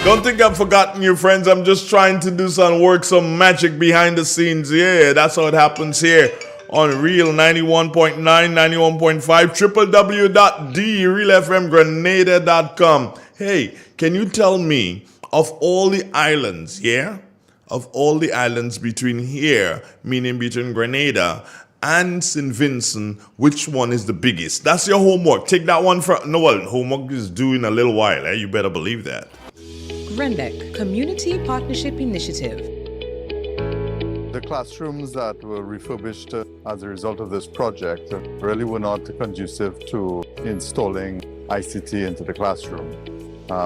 Don't think I've forgotten you, friends. I'm just trying to do some work, some magic behind the scenes. Yeah, that's how it happens here on Real 91.9, 91.5, www.realfmgrenada.com. Hey, can you tell me, of all the islands, of all the islands between here, meaning between Grenada and St. Vincent, which one is the biggest? That's your homework. Take that one for... No, well, homework is due in a little while. You better believe that. GRENDEC Community Partnership Initiative. The classrooms that were refurbished as a result of this project really were not conducive to installing ICT into the classroom.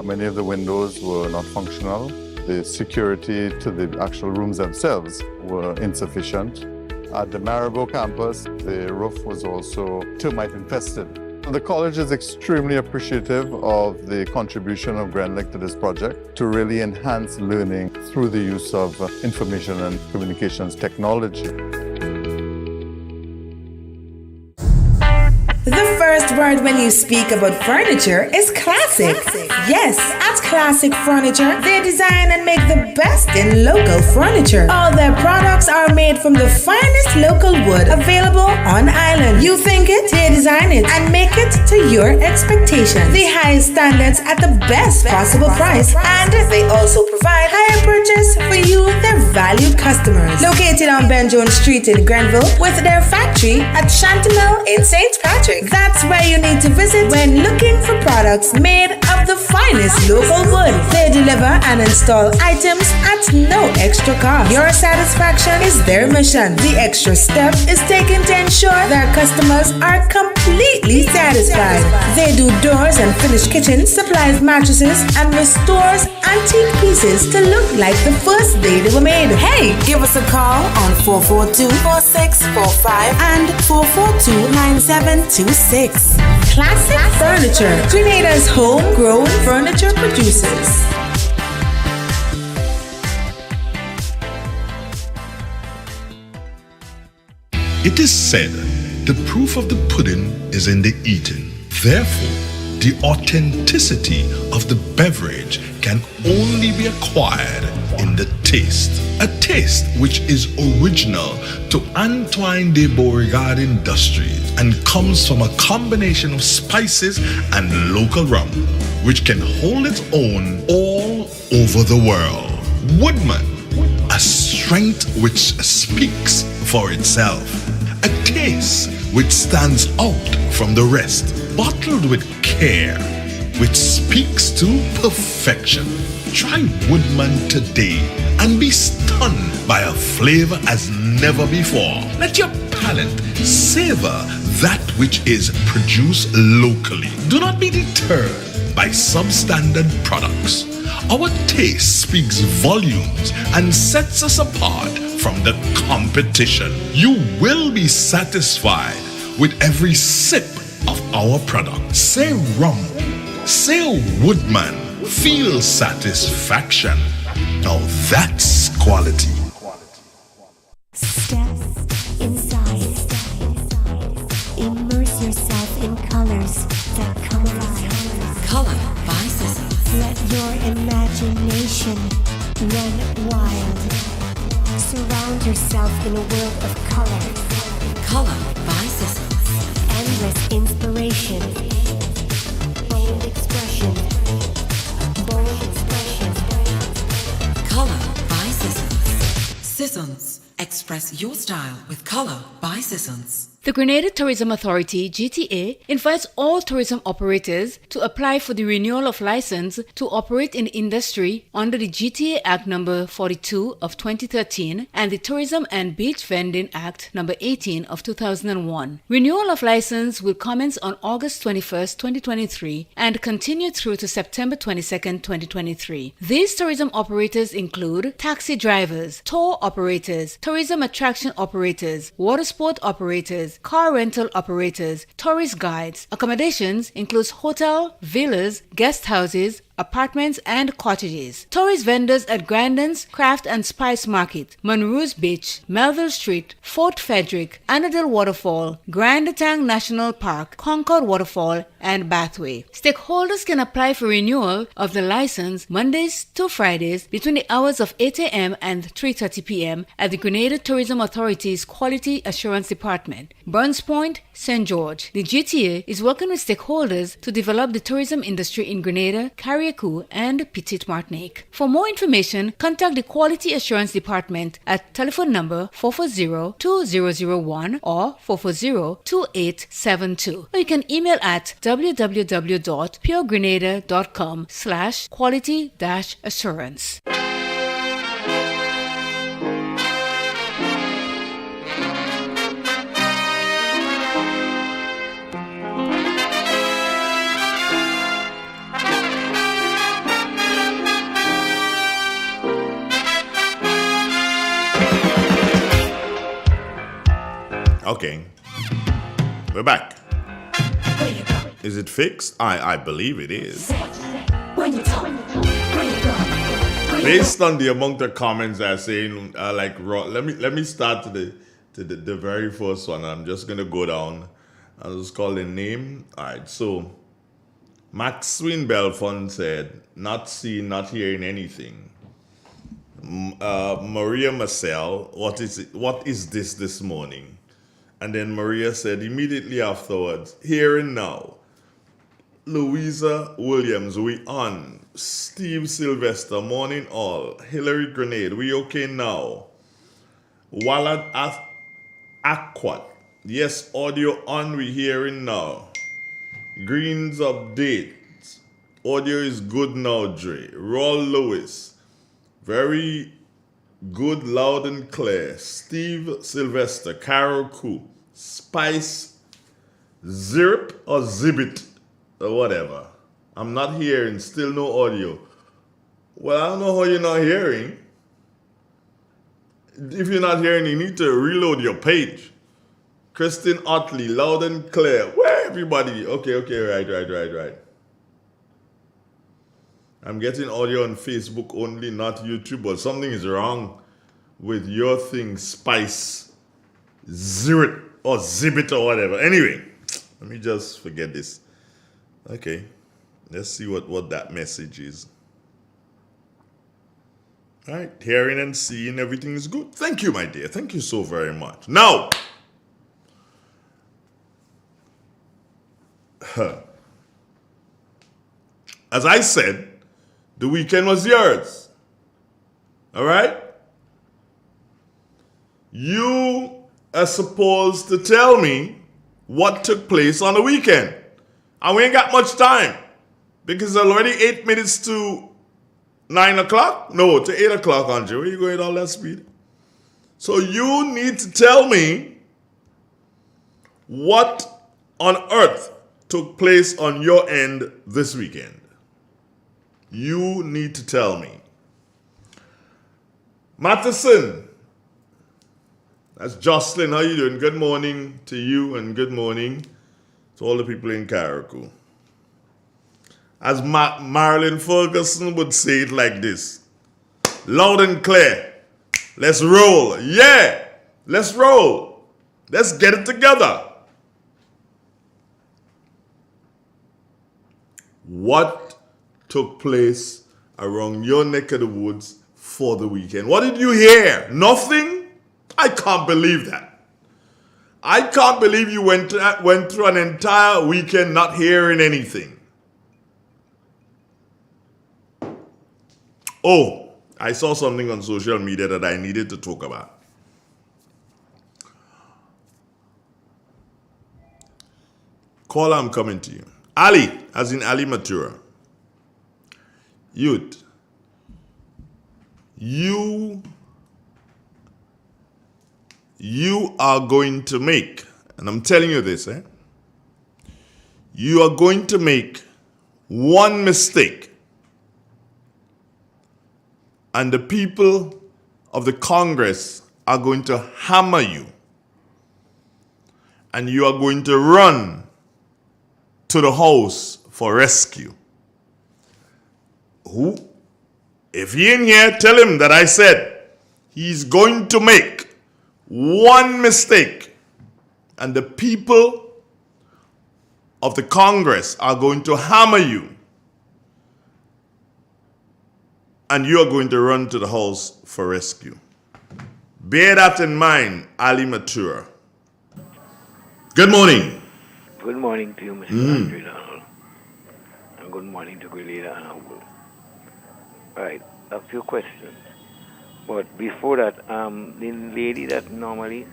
Many of the windows were not functional. The security to the actual rooms themselves were insufficient. At the Maribor campus, the roof was also termite infested. The college is extremely appreciative of the contribution of GRENDEC to this project to really enhance learning through the use of information and communications technology. The first word when you speak about furniture is classic. Yes, at Classic Furniture, they design and make the best in local furniture. All their products are made from the finest local wood available on island. You think it, they design it and make it to your expectations. The highest standards at the best possible price, and they also provide higher purchase for you, their valued customers. Located on Ben Jones Street in Grenville, with their factory at Chantemelle in St. Patrick. That's where you need to visit when looking for products made of the finest local wood. They deliver and install items at no extra cost. Your satisfaction is their mission. The extra step is taken to ensure their customers are completely satisfied. They do doors and finished kitchens, supplies mattresses, and restores antique pieces to look like the first day they were made. Hey, give us a call on 442-4645 and 442-9726. Classic Furniture, Grenada's homegrown furniture producers. It is said, the proof of the pudding is in the eating. Therefore, the authenticity of the beverage can only be acquired in the taste. A taste which is original to Antoine de Beauregard Industries and comes from a combination of spices and local rum, which can hold its own all over the world. Woodman, a strength which speaks for itself. A taste which stands out from the rest, bottled with care, which speaks to perfection. Try Woodman today and be stunned by a flavor as never before. Let your palate savor that which is produced locally. Do not be deterred by substandard products. Our taste speaks volumes and sets us apart from the competition. You will be satisfied with every sip of our product. Say rum, say Woodman, feel satisfaction. Now that's quality. Step inside. Immerse yourself in colors that come alive. Color by Sissons. Let your imagination run wild. Surround yourself in a world of color. Color by Sissons. Endless inspiration. Bold expression. Bold expression. Color by Sissons. Sissons. Express your style with Color by Sissons. The Grenada Tourism Authority, GTA, invites all tourism operators to apply for the renewal of license to operate in the industry under the GTA Act No. 42 of 2013 and the Tourism and Beach Vending Act No. 18 of 2001. Renewal of license will commence on August 21, 2023 and continue through to September 22, 2023. These tourism operators include taxi drivers, tour operators, tourism attraction operators, water sport operators, car rental operators, tourist guides. Accommodations includes hotel, villas, guest houses, apartments and cottages. Tourist vendors at Grandin's Craft and Spice Market, Monroe's Beach, Melville Street, Fort Frederick, Annandale Waterfall, Grand Etang National Park, Concord Waterfall, and Bathway. Stakeholders can apply for renewal of the license Mondays to Fridays between the hours of 8 a.m. and 3:30 p.m. at the Grenada Tourism Authority's Quality Assurance Department, Burns Point, St. George. The GTA is working with stakeholders to develop the tourism industry in Grenada, Carriacou, and Petite Martinique. For more information, contact the Quality Assurance Department at telephone number 440-2001 or 440-2872. Or you can email at www.puregrenada.com/quality-assurance. Okay, we're back. Is it fixed? I believe it is. Based on the amount of comments that are saying, let me start to the very first one. I'm just gonna go down. I'll just call the name. All right. So Maxwin Belfon said, "Not seeing, not hearing anything." Maria Marcel, what is it? What is this morning? And then Maria said immediately afterwards, "Hearing now." Louisa Williams, we on. Steve Sylvester, morning all. Hillary Grenade, we okay now. Walad Aquat, yes, audio on, we hearing now. Greens update, audio is good now, Dre. Roll Lewis, very good, loud and clear. Steve Sylvester, Carol Koo, Spice, Zirp or Zibbit, or whatever. I'm not hearing, still no audio. Well, I don't know how you're not hearing. If you're not hearing, you need to reload your page. Christine Otley, loud and clear. Where everybody? Okay, right. I'm getting audio on Facebook only, not YouTube, but something is wrong with your thing, Spice, Zirit, or Zibbit, or whatever. Anyway, let me just forget this. Okay, let's see what that message is. All right, hearing and seeing, everything is good. Thank you, my dear. Thank you so very much. Now, as I said, the weekend was yours. All right? You are supposed to tell me what took place on the weekend. And we ain't got much time because it's already 8 minutes to 9 o'clock. No, to 8 o'clock, Andre. Where you going all that speed? So you need to tell me what on earth took place on your end this weekend. You need to tell me. Matheson, that's Jocelyn. How you doing? Good morning to you and good morning to all the people in Carriacou. As Marilyn Ferguson would say it like this. Loud and clear. Let's roll. Yeah, let's roll. Let's get it together. What took place around your neck of the woods for the weekend? What did you hear? Nothing? I can't believe that. I can't believe you went through an entire weekend not hearing anything. Oh, I saw something on social media that I needed to talk about. Caller, I'm coming to you. Ali, as in Ali Matura. Youth, you are going to make, and I'm telling you this, you are going to make one mistake, and the people of the Congress are going to hammer you, and you are going to run to the house for rescue. who, if he in here, tell him that I said he's going to make one mistake, and the people of the Congress are going to hammer you, and you are going to run to the house for rescue. Bear that in mind, Ali Matura. Good morning. Good morning to you, Mr. Andre Donald. And good morning to Grenada and Humble. Right, a few questions. But before that, the lady that normally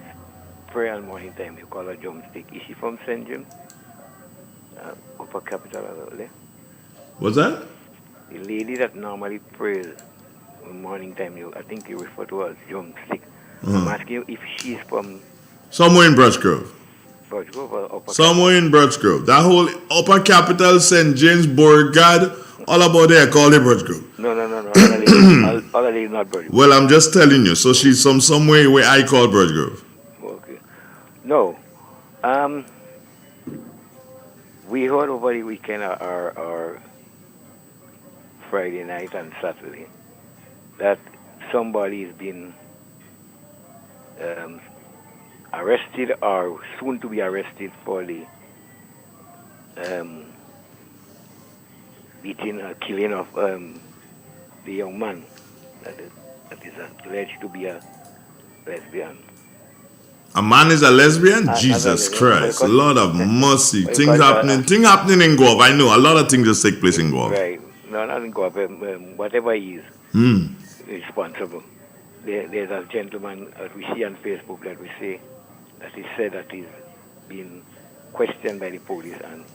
pray at morning time, you call her drumstick. Is she from St. James? Upper capital of there? What's that? The lady that normally prays in morning time, I think you refer to her as drumstick. I'm asking you if she's from Somewhere in Birch Grove. Birch Grove or Upper Somewhere in Birch Grove. That whole upper capital, St. James, Beauregard, all about there, call it Birch Grove. No. All of is not Birch Grove. Well, I'm just telling you. So she's from somewhere where I call Birch Grove. Okay. No. We heard over the weekend or Friday night and Saturday that somebody is being arrested or soon to be arrested for the beating or killing of the young man that is alleged to be a lesbian. A man is a lesbian? Jesus lesbian. Christ. Lord of mercy. Because, Things happening in Guelph. I know. A lot of things just take place in Guelph. Right. No, not in Guelph. Whatever he is responsible. There's a gentleman that we see on Facebook that we say that he said that he's been questioned by the police, and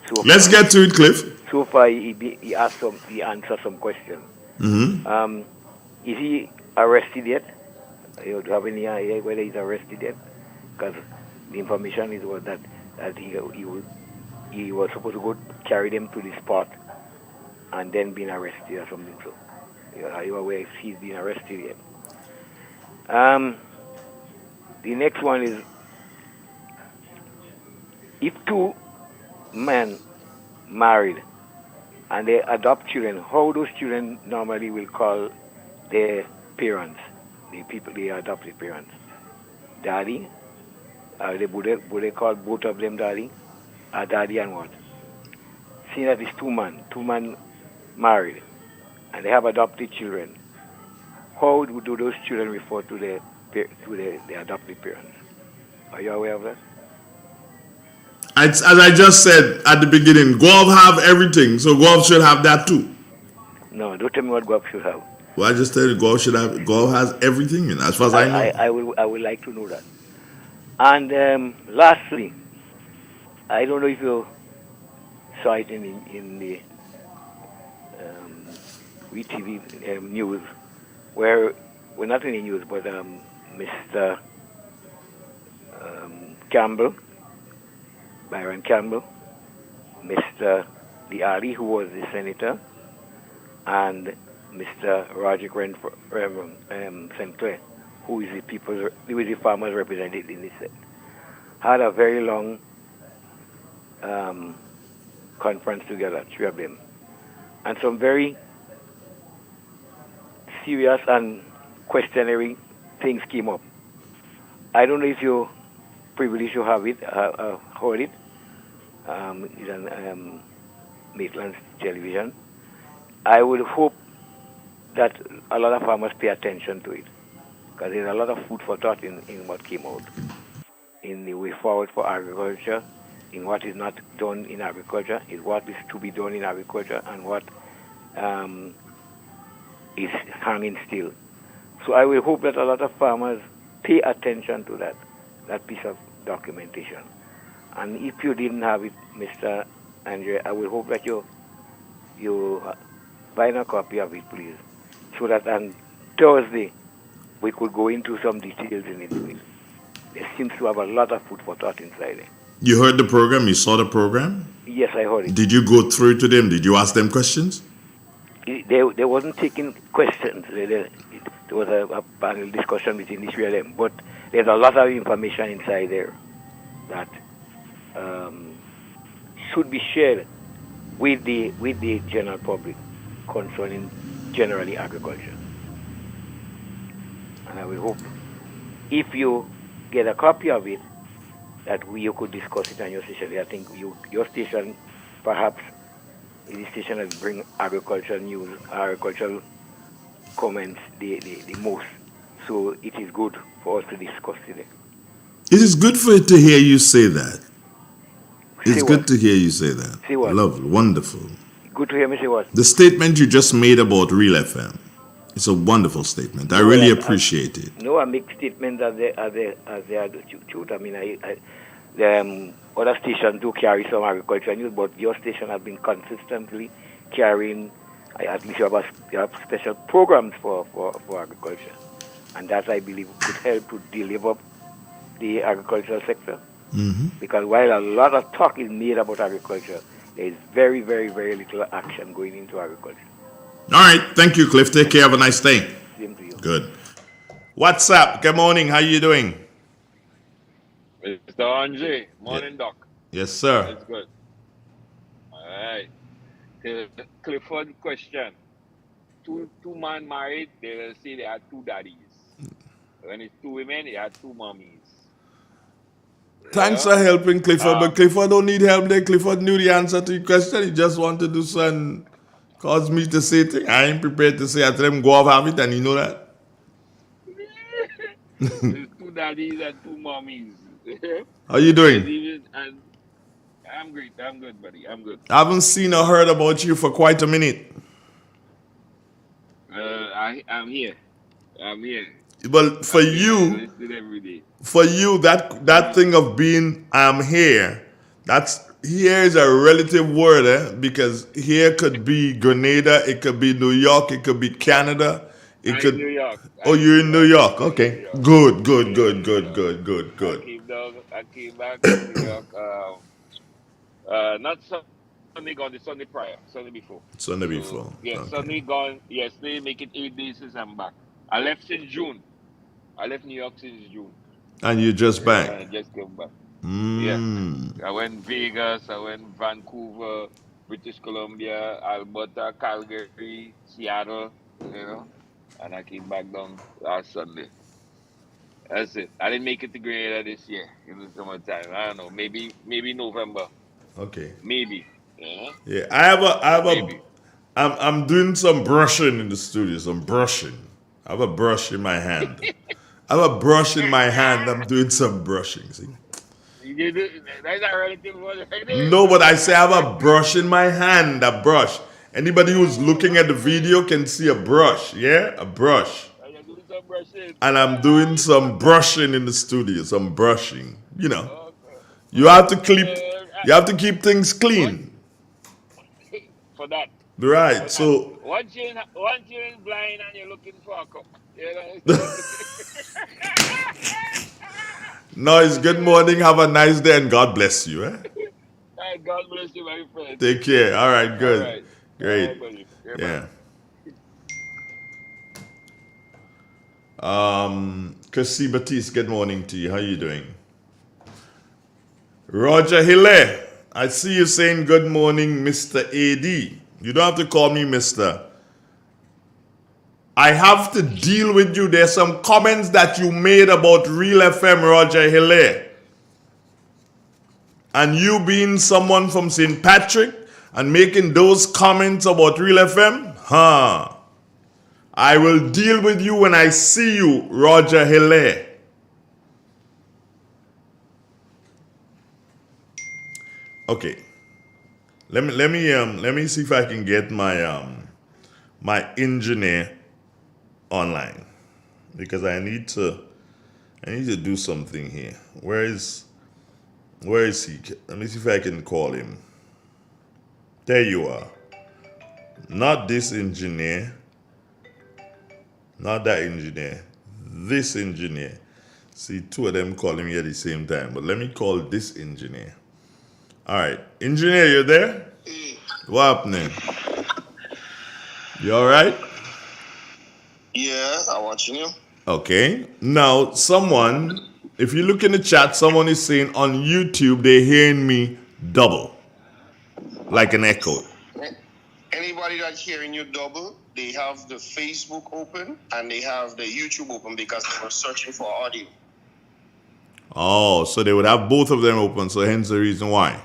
so Let's get to it, Cliff. So far he answered some questions. Is he arrested yet? You have any idea whether he's arrested yet? Because the information is that he was supposed to go carry them to the spot and then being arrested or something. So are you aware if he's been arrested yet? The next one is, if two men married and they adopt children, how those children normally will call their parents, the adopted parents? Daddy? Would they call both of them daddy? Daddy and what? Seeing that it's two men married, and they have adopted children, how do those children refer to their adopted parents? Are you aware of that? As I just said at the beginning, Guelph have everything, so Guelph should have that too. No, don't tell me what Guelph should have. Well, I just tell you, Guelph has everything, and as far as I know. I would like to know that. And lastly, I don't know if you saw it in the WeTV news, where, well, not in the news, but Mr. Campbell, Byron Campbell, Mr. Ali, who was the senator, and Mr. Roger St. Clair, who is the farmers represented in the Senate, had a very long conference together, three of them, and some very serious and questionary things came up. I don't know if you're privileged to have it, heard it. It's on Maitland's television. I would hope that a lot of farmers pay attention to it, because there's a lot of food for thought in what came out, in the way forward for agriculture, in what is not done in agriculture, is what is to be done in agriculture, and what is hanging still. So I will hope that a lot of farmers pay attention to that piece of documentation. And if you didn't have it, Mr. Andre, I will hope that you buy a copy of it, please, so that on Thursday we could go into some details in it. There seems to have a lot of food for thought inside there. You heard the program? You saw the program? Yes, I heard it. Did you go through to them? Did you ask them questions? They wasn't taking questions. There was a panel discussion between the three of them, but there's a lot of information inside there that should be shared with the general public. concerning generally agriculture. And I will hope if you get a copy of it, that you could discuss it on your station. I think your station perhaps is the station that bring agricultural news, agricultural comments the most. So it is good for us to discuss today. It is good for to hear you say that. It's Say good what? to hear you say that. Say what? Lovely, wonderful. Good to hear me say what? The statement you just made about Real FM, it's a wonderful statement. I really appreciate it. No, I make statements as they are the truth. I mean, the other stations do carry some agricultural news, but your station has been consistently carrying, at least you have special programs for agriculture. And that, I believe, could help to deliver the agricultural sector. Mm-hmm. Because while a lot of talk is made about agriculture, there is very, very, very little action going into agriculture. All right. Thank you, Cliff. Take care. Have a nice day. Same to you. Good. What's up? Good morning. How you doing? Mr. Andre, morning, Doc. Yes, sir. That's good. All right. Clifford question. Two men married, they will say they had two daddies. When it's two women, they had two mommies. Thanks for helping Clifford, but Clifford don't need help there. Clifford knew the answer to your question. He just wanted to do something, cause me to say things. I ain't prepared to say I tell him go off have it, and you know that. There's two daddies and two mommies. How you doing? I'm great. I'm good, buddy. I'm good. I haven't seen or heard about you for quite a minute. I'm here. I'm here. But for you, that thing of being I'm here, here is a relative word, because here could be Grenada, it could be New York, it could be Canada, I'm in New York. You're in New York. Okay. Good. I came back to New York. Not Sunday gone, the Sunday prior, Sunday before. Yeah, okay. Sunday gone. Yesterday, make it 8 days since I'm back. I left since June. I left New York since June. And you just back? I just came back. Yeah. I went Vegas, I went Vancouver, British Columbia, Alberta, Calgary, Seattle, and I came back down last Sunday. That's it. I didn't make it to Grenada this year in the summertime. I don't know. Maybe November. Okay. Maybe. Yeah. I'm doing some brushing in the studio. Some brushing. I have a brush in my hand. I'm doing some brushing. See? That's not relative word right there. No, but I say I have a brush in my hand. A brush. Anybody who's looking at the video can see a brush. Yeah, a brush. And I'm doing some brushing in the studio. Some brushing. You have to keep things clean. For that. Right. So once you're in blind and you're looking for a cup. No, it's good morning. Have a nice day and God bless you. God bless you, my friend. Take care. All right, good. All right. Great. All right, yeah. Chrissy Batiste, good morning to you. How you doing? Roger Hille, I see you saying good morning, Mr. AD. You don't have to call me Mr. I have to deal with you. There's some comments that you made about Real FM, Roger Hille. And you being someone from St. Patrick and making those comments about Real FM, I will deal with you when I see you, Roger Hille. Okay. Let me see if I can get my my engineer online, because I need to do something here. Where is he? Let me see if I can call him. There you are. Not this engineer. Not that engineer. This engineer. See, two of them calling me at the same time. But let me call this engineer. All right. Engineer, you there? What happening? You all right? Yeah, I'm watching you. Okay. Now, if you look in the chat, someone is saying on YouTube they're hearing me double. Like an echo. Anybody that's hearing you double, they have the Facebook open and they have the YouTube open because they were searching for audio. Oh, so they would have both of them open, so hence the reason why.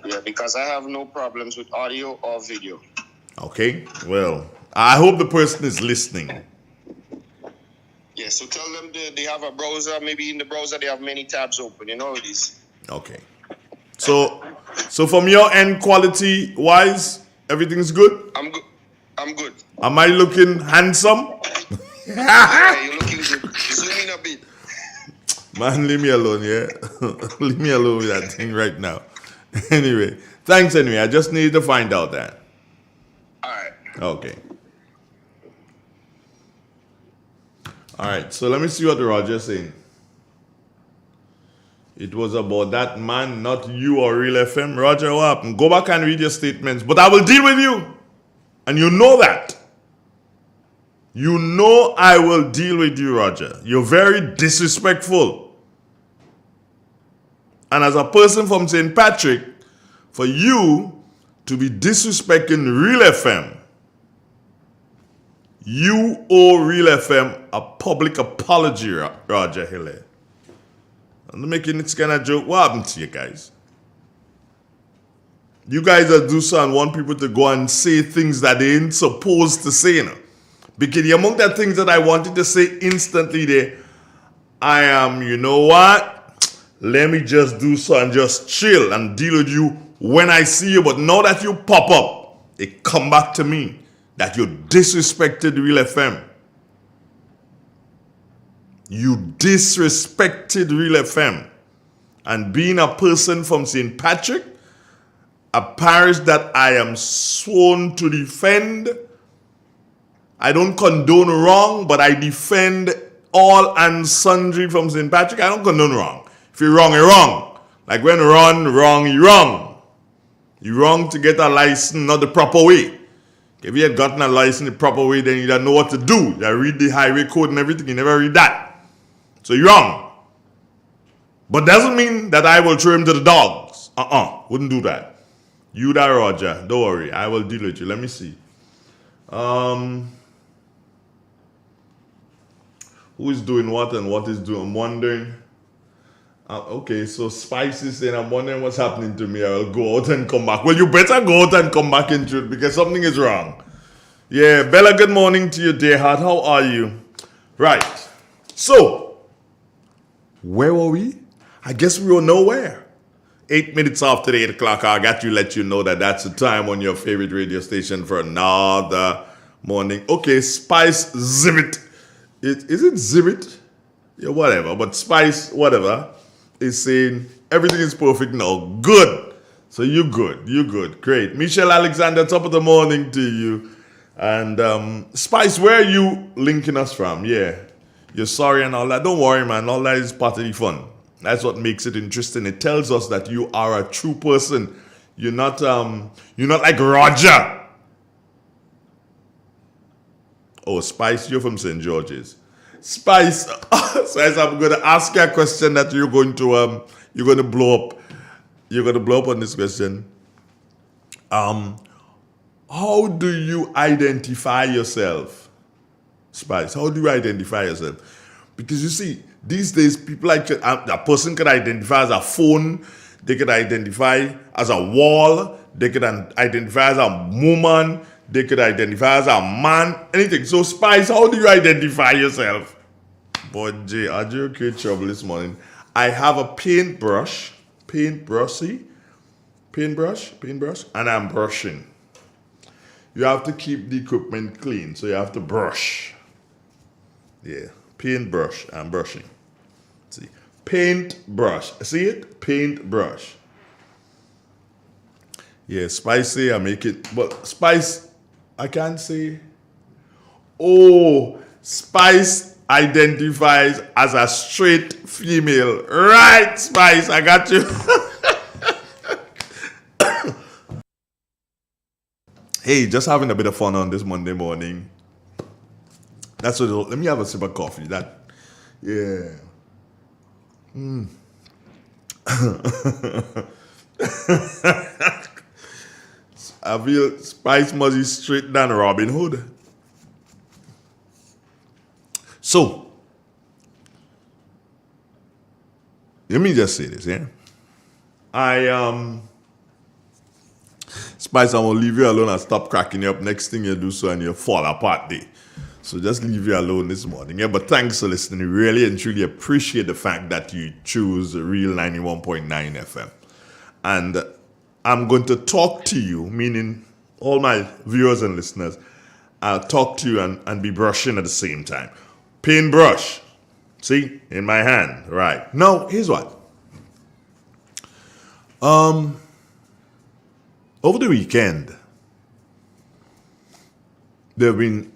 Yeah, because I have no problems with audio or video. Okay, well, I hope the person is listening. Yeah, so tell them they have a browser. Maybe in the browser they have many tabs open. You know it is. Okay. So from your end, quality wise, everything's good? I'm good. I'm good. Am I looking handsome? Yeah, you're looking good. Zoom in a bit. Man, leave me alone, yeah? Leave me alone with that thing right now. Anyway, thanks anyway. I just needed to find out that. All right. Okay. All right, so let me see what Roger's saying. It was about that man, not you or Real FM. Roger, what happened? Go back and read your statements. But I will deal with you. And you know that. You know I will deal with you, Roger. You're very disrespectful. And as a person from St. Patrick, for you to be disrespecting Real FM, you owe Real FM a public apology, Roger Hill. I'm making this kind of joke. What happened to you guys? You guys that do so and want people to go and say things that they ain't supposed to say, you know. Because among the things that I wanted to say instantly there, I am, you know what? Let me just do so and just chill and deal with you when I see you. But now that you pop up, it come back to me that you disrespected Real FM. You disrespected Real FM. And being a person from St. Patrick, a parish that I am sworn to defend, I don't condone wrong, but I defend all and sundry from St. Patrick. I don't condone wrong. If you're wrong, you're wrong. Like when wrong, you're wrong. You're wrong to get a license not the proper way. If you had gotten a license the proper way, then you don't know what to do. You read the highway code and everything. You never read that. So you're wrong. But doesn't mean that I will throw him to the dogs. Wouldn't do that. You that Roger. Don't worry. I will deal with you. Let me see. Who is doing what and what is doing? I'm wondering. Okay, so Spice is saying, I'm wondering what's happening to me. I will go out and come back. Well, you better go out and come back into it because something is wrong. Yeah, Bella, good morning to you, dear heart. How are you? Right. So, where were we? I guess we were nowhere. 8 minutes after the 8 o'clock, I got to let you know that that's the time on your favorite radio station for another morning. Okay, Spice Zibbit. Is it Zibbit? Yeah, whatever. But Spice, whatever, is saying everything is perfect now. Good. So you're good. You're good. Great. Michelle Alexander, top of the morning to you. And Spice, where are you linking us from? Yeah. You're sorry and all that. Don't worry, man. All that is part of the fun. That's what makes it interesting. It tells us that you are a true person. You're not like Roger. Oh, Spice, you're from St. George's. Spice, says I'm going to ask you a question that you're going to blow up. You're going to blow up on this question. How do you identify yourself? Spice, how do you identify yourself? Because you see, these days, people like a person could identify as a phone, they could identify as a wall, they could identify as a woman, they could identify as a man, anything. So, Spice, how do you identify yourself? But Jay, are you okay? Trouble this morning. I have a paintbrush, and I'm brushing. You have to keep the equipment clean, so you have to brush. Yeah, paintbrush, I'm brushing. See, paintbrush. See it? Paintbrush. Yeah, Spicy, I make it. But Spice, I can't say. Oh, Spice identifies as a straight female. Right, Spice, I got you. Hey, just having a bit of fun on this Monday morning. That's what. Let me have a sip of coffee. Yeah. I feel Spice must be straight than Robin Hood. So, let me just say this, yeah? Spice, I'm gonna leave you alone and stop cracking you up. Next thing you do so and you fall apart there. So just leave you alone this morning. Yeah, but thanks for listening. Really and truly appreciate the fact that you choose Real 91.9 FM. And I'm going to talk to you, meaning all my viewers and listeners. I'll talk to you and be brushing at the same time. Paintbrush. See? In my hand. Right. Now, here's what. Over the weekend, there have been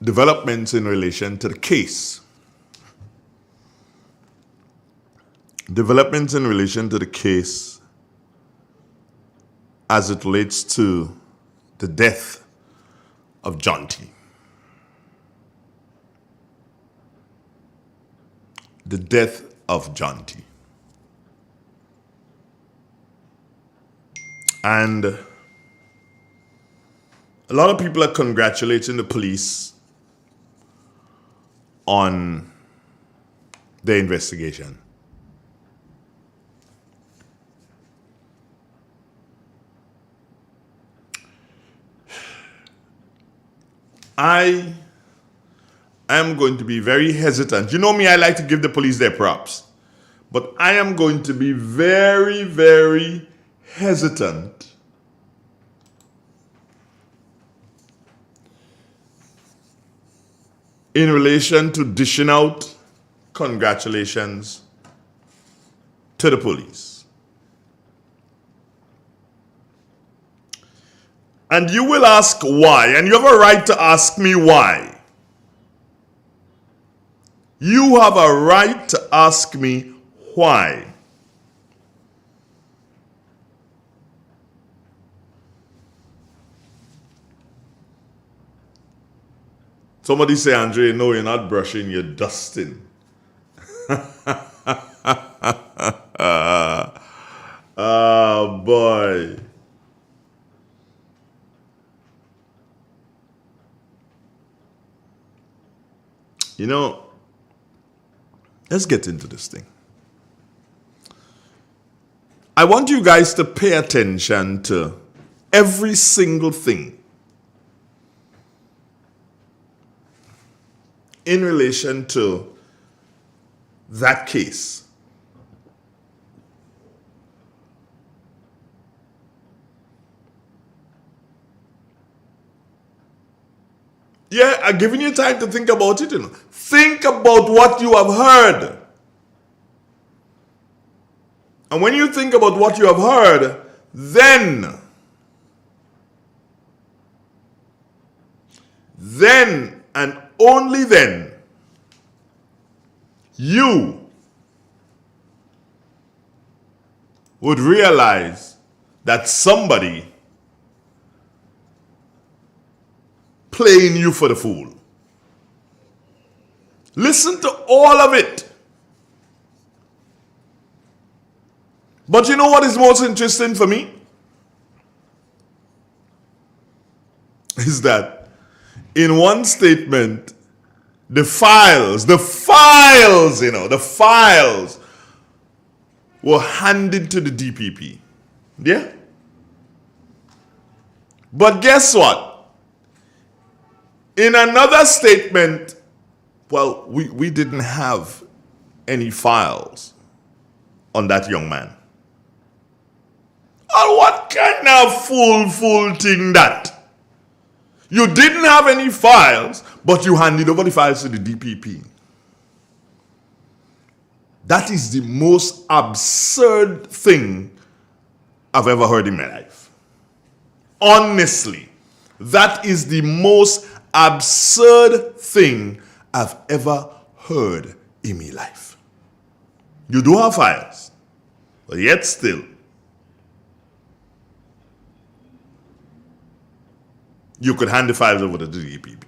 developments in relation to the case. Developments in relation to the case as it relates to the death of John T. The death of John T. And a lot of people are congratulating the police on their investigation. I am going to be very hesitant. You know me, I like to give the police their props. But I am going to be very, very hesitant in relation to dishing out congratulations to the police. And you will ask why, and you have a right to ask me why. You have a right to ask me why. Somebody say, Andre, no, you're not brushing, you're dusting. Oh, boy. You know, let's get into this thing. I want you guys to pay attention to every single thing in relation to that case. Yeah, I'm giving you time to think about it. You know. Think about what you have heard. And when you think about what you have heard, then and only then, you would realize that somebody playing you for the fool. Listen to all of it. But you know what is most interesting for me? Is that in one the files were handed to the DPP. Yeah? But guess what? In another statement, well, we didn't have any files on that young man. Oh, what kind of fool thing that? You didn't have any files, but you handed over the files to the DPP. That is the most absurd thing I've ever heard in my life. Honestly, that is the most absurd thing I've ever heard in my life. You do have files, but yet still, you could hand the files over to the DPP.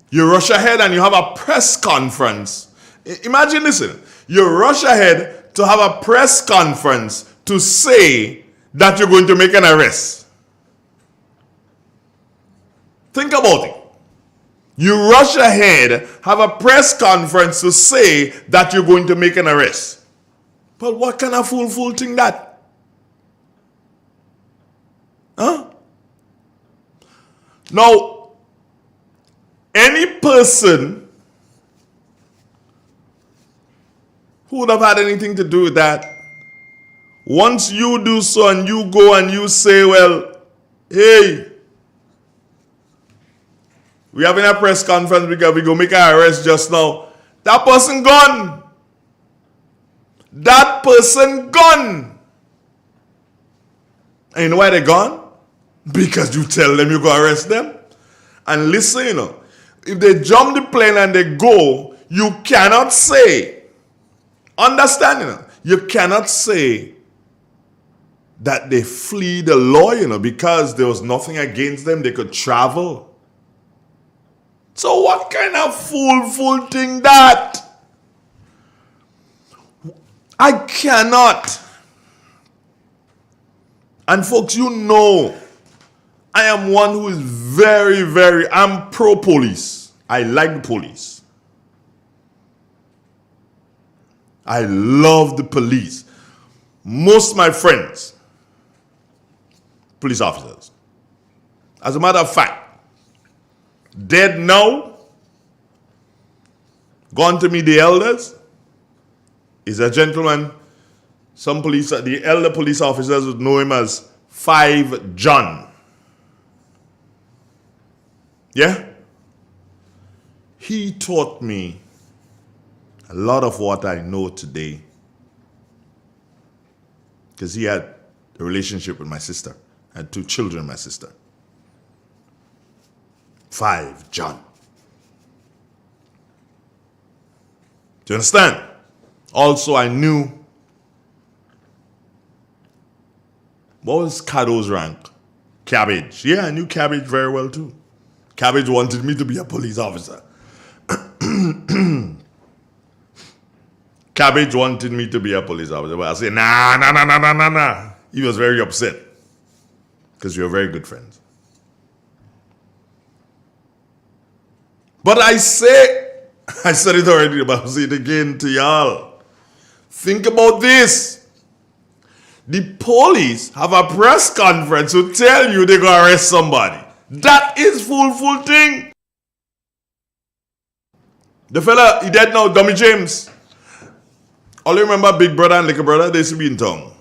You rush ahead and you have a press conference. Imagine, listen, you rush ahead to have a press conference to say that you're going to make an arrest? Think about it. You rush ahead, have a press conference to say that you're going to make an arrest. But what kind of fool thing that? Huh? Now, any person who would have had anything to do with that, once you do so and you go and you say, well, hey, we're having a press conference because we go make an arrest just now. That person gone. That person gone. And you know why they gone? Because you tell them you go arrest them. And listen, you know, if they jump the plane and they go, you cannot say, understand, you know, you cannot say that they flee the law, you know, because there was nothing against them. They could travel. So what kind of fool thing that? I cannot. And folks, you know, I am one who is very, I'm pro-police. I like the police. I love the police. Most of my friends, police officers. As a matter of fact, dead now, gone to meet the elders, is a gentleman. Some police, the elder police officers would know him as 5 John. Yeah? He taught me a lot of what I know today because he had a relationship with my sister. I had 2 children, my sister. 5 John. Do you understand? Also, I knew, what was Cado's rank? Cabbage. Yeah, I knew Cabbage very well too. Cabbage wanted me to be a police officer. Cabbage wanted me to be a police officer. But I said, nah. He was very upset because we were very good friends. But I said it already, but I'll say it again to y'all. Think about this. The police have a press conference to tell you they're going to arrest somebody. That is full thing. The fella, he dead now, Dummy James. All you remember Big Brother and Little Brother? They used to be in town.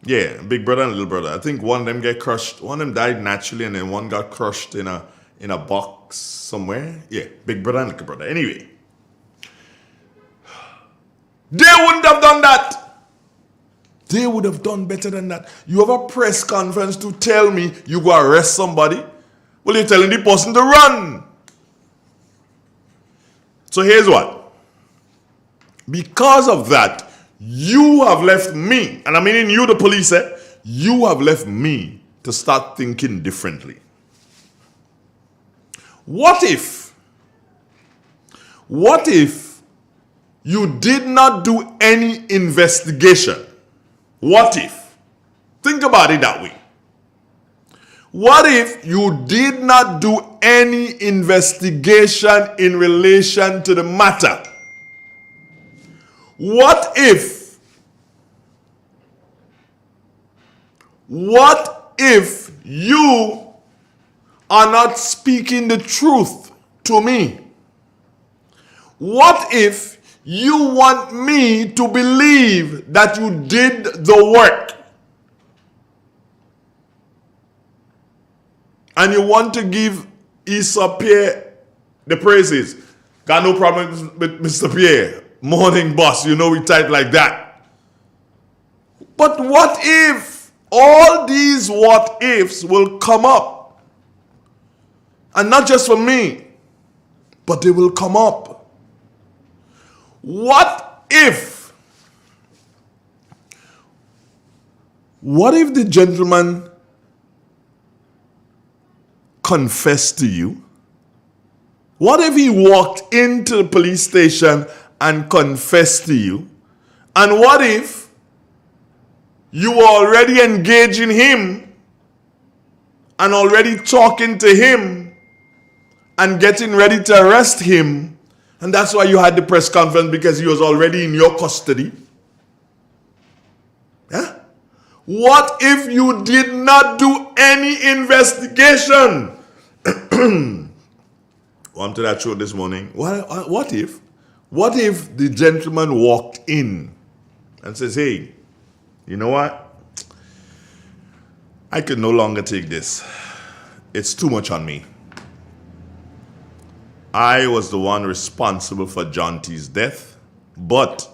Yeah, Big Brother and Little Brother. I think one of them get crushed. One of them died naturally and then one got crushed in a box somewhere. Yeah, Big Brother and Little Brother. Anyway. They wouldn't have done that. They would have done better than that. You have a press conference to tell me you go arrest somebody. Well, you're telling the person to run. So here's what. Because of that, you have left me, and I mean you, the police, you have left me to start thinking differently. What if you did not do any investigation? What if? Think about it that way. What if you did not do any investigation in relation to the matter? What if you are not speaking the truth to me? What if you want me to believe that you did the work? And you want to give Issa Pierre the praises? Got no problem with Mr. Pierre. Morning boss, you know we type like that. But what if all these what ifs will come up? And not just for me, but they will come up. What if the gentleman confessed to you? What if he walked into the police station and confess to you? And what if you were already engaging him and already talking to him and getting ready to arrest him, and that's why you had the press conference, because he was already in your custody? Yeah? What if you did not do any investigation? On to that show this morning. What if the gentleman walked in and says, hey, you know what? I can no longer take this. It's too much on me. I was the one responsible for John T's death, but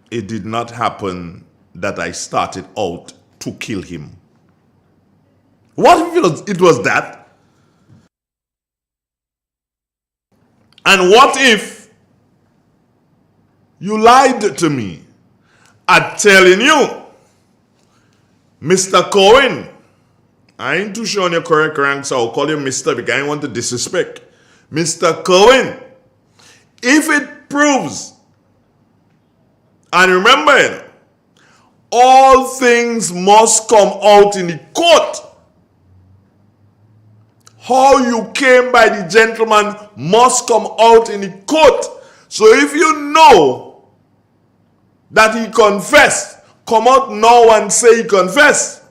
it did not happen that I started out to kill him. What if it was that? And what if you lied to me? I'm telling you, Mr. Cohen, I ain't too sure on your correct rank, so I'll call you Mr. because I don't want to disrespect. Mr. Cohen, if it proves, and remember, all things must come out in the court. How you came by the gentleman must come out in the court. So if you know that he confessed, come out now and say he confessed.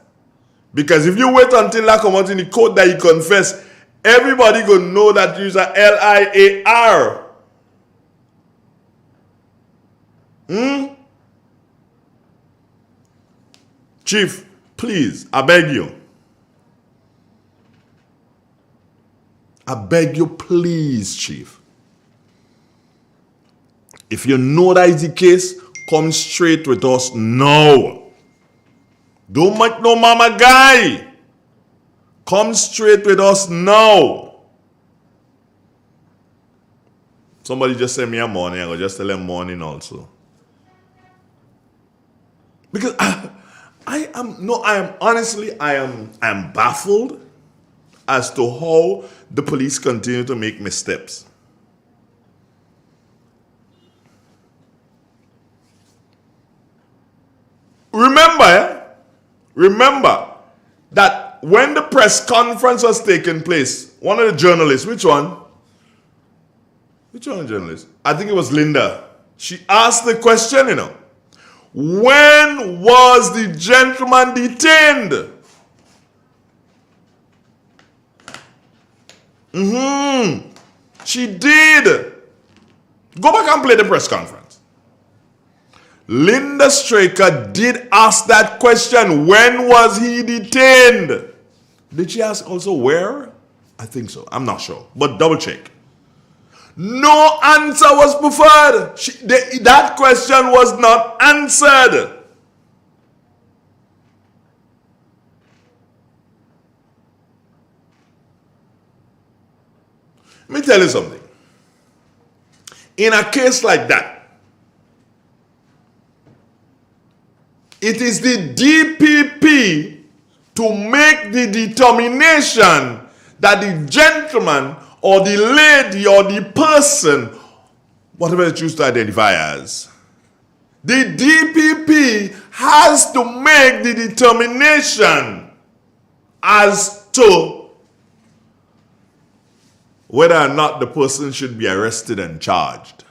Because if you wait until that come out in the court that he confessed, everybody gonna know that you're a liar. Chief, please, I beg you. I beg you, please, Chief. If you know that is the case, come straight with us now. Don't make no mama guy. Come straight with us now. Somebody just sent me a morning. I will just tell them morning also. Because I am baffled as to how the police continue to make missteps. Remember that when the press conference was taking place, one of the journalists, which one? Which one of the journalists? I think it was Linda. She asked the question, when was the gentleman detained? She did. Go back and play the press conference. Linda Straker did ask that question. When was he detained? Did she ask also where? I think so. I'm not sure. But double check. No answer was preferred. That question was not answered. Let me tell you something. In a case like that, it is the DPP to make the determination that the gentleman or the lady or the person, whatever they choose to identify as, the DPP has to make the determination as to whether or not the person should be arrested and charged.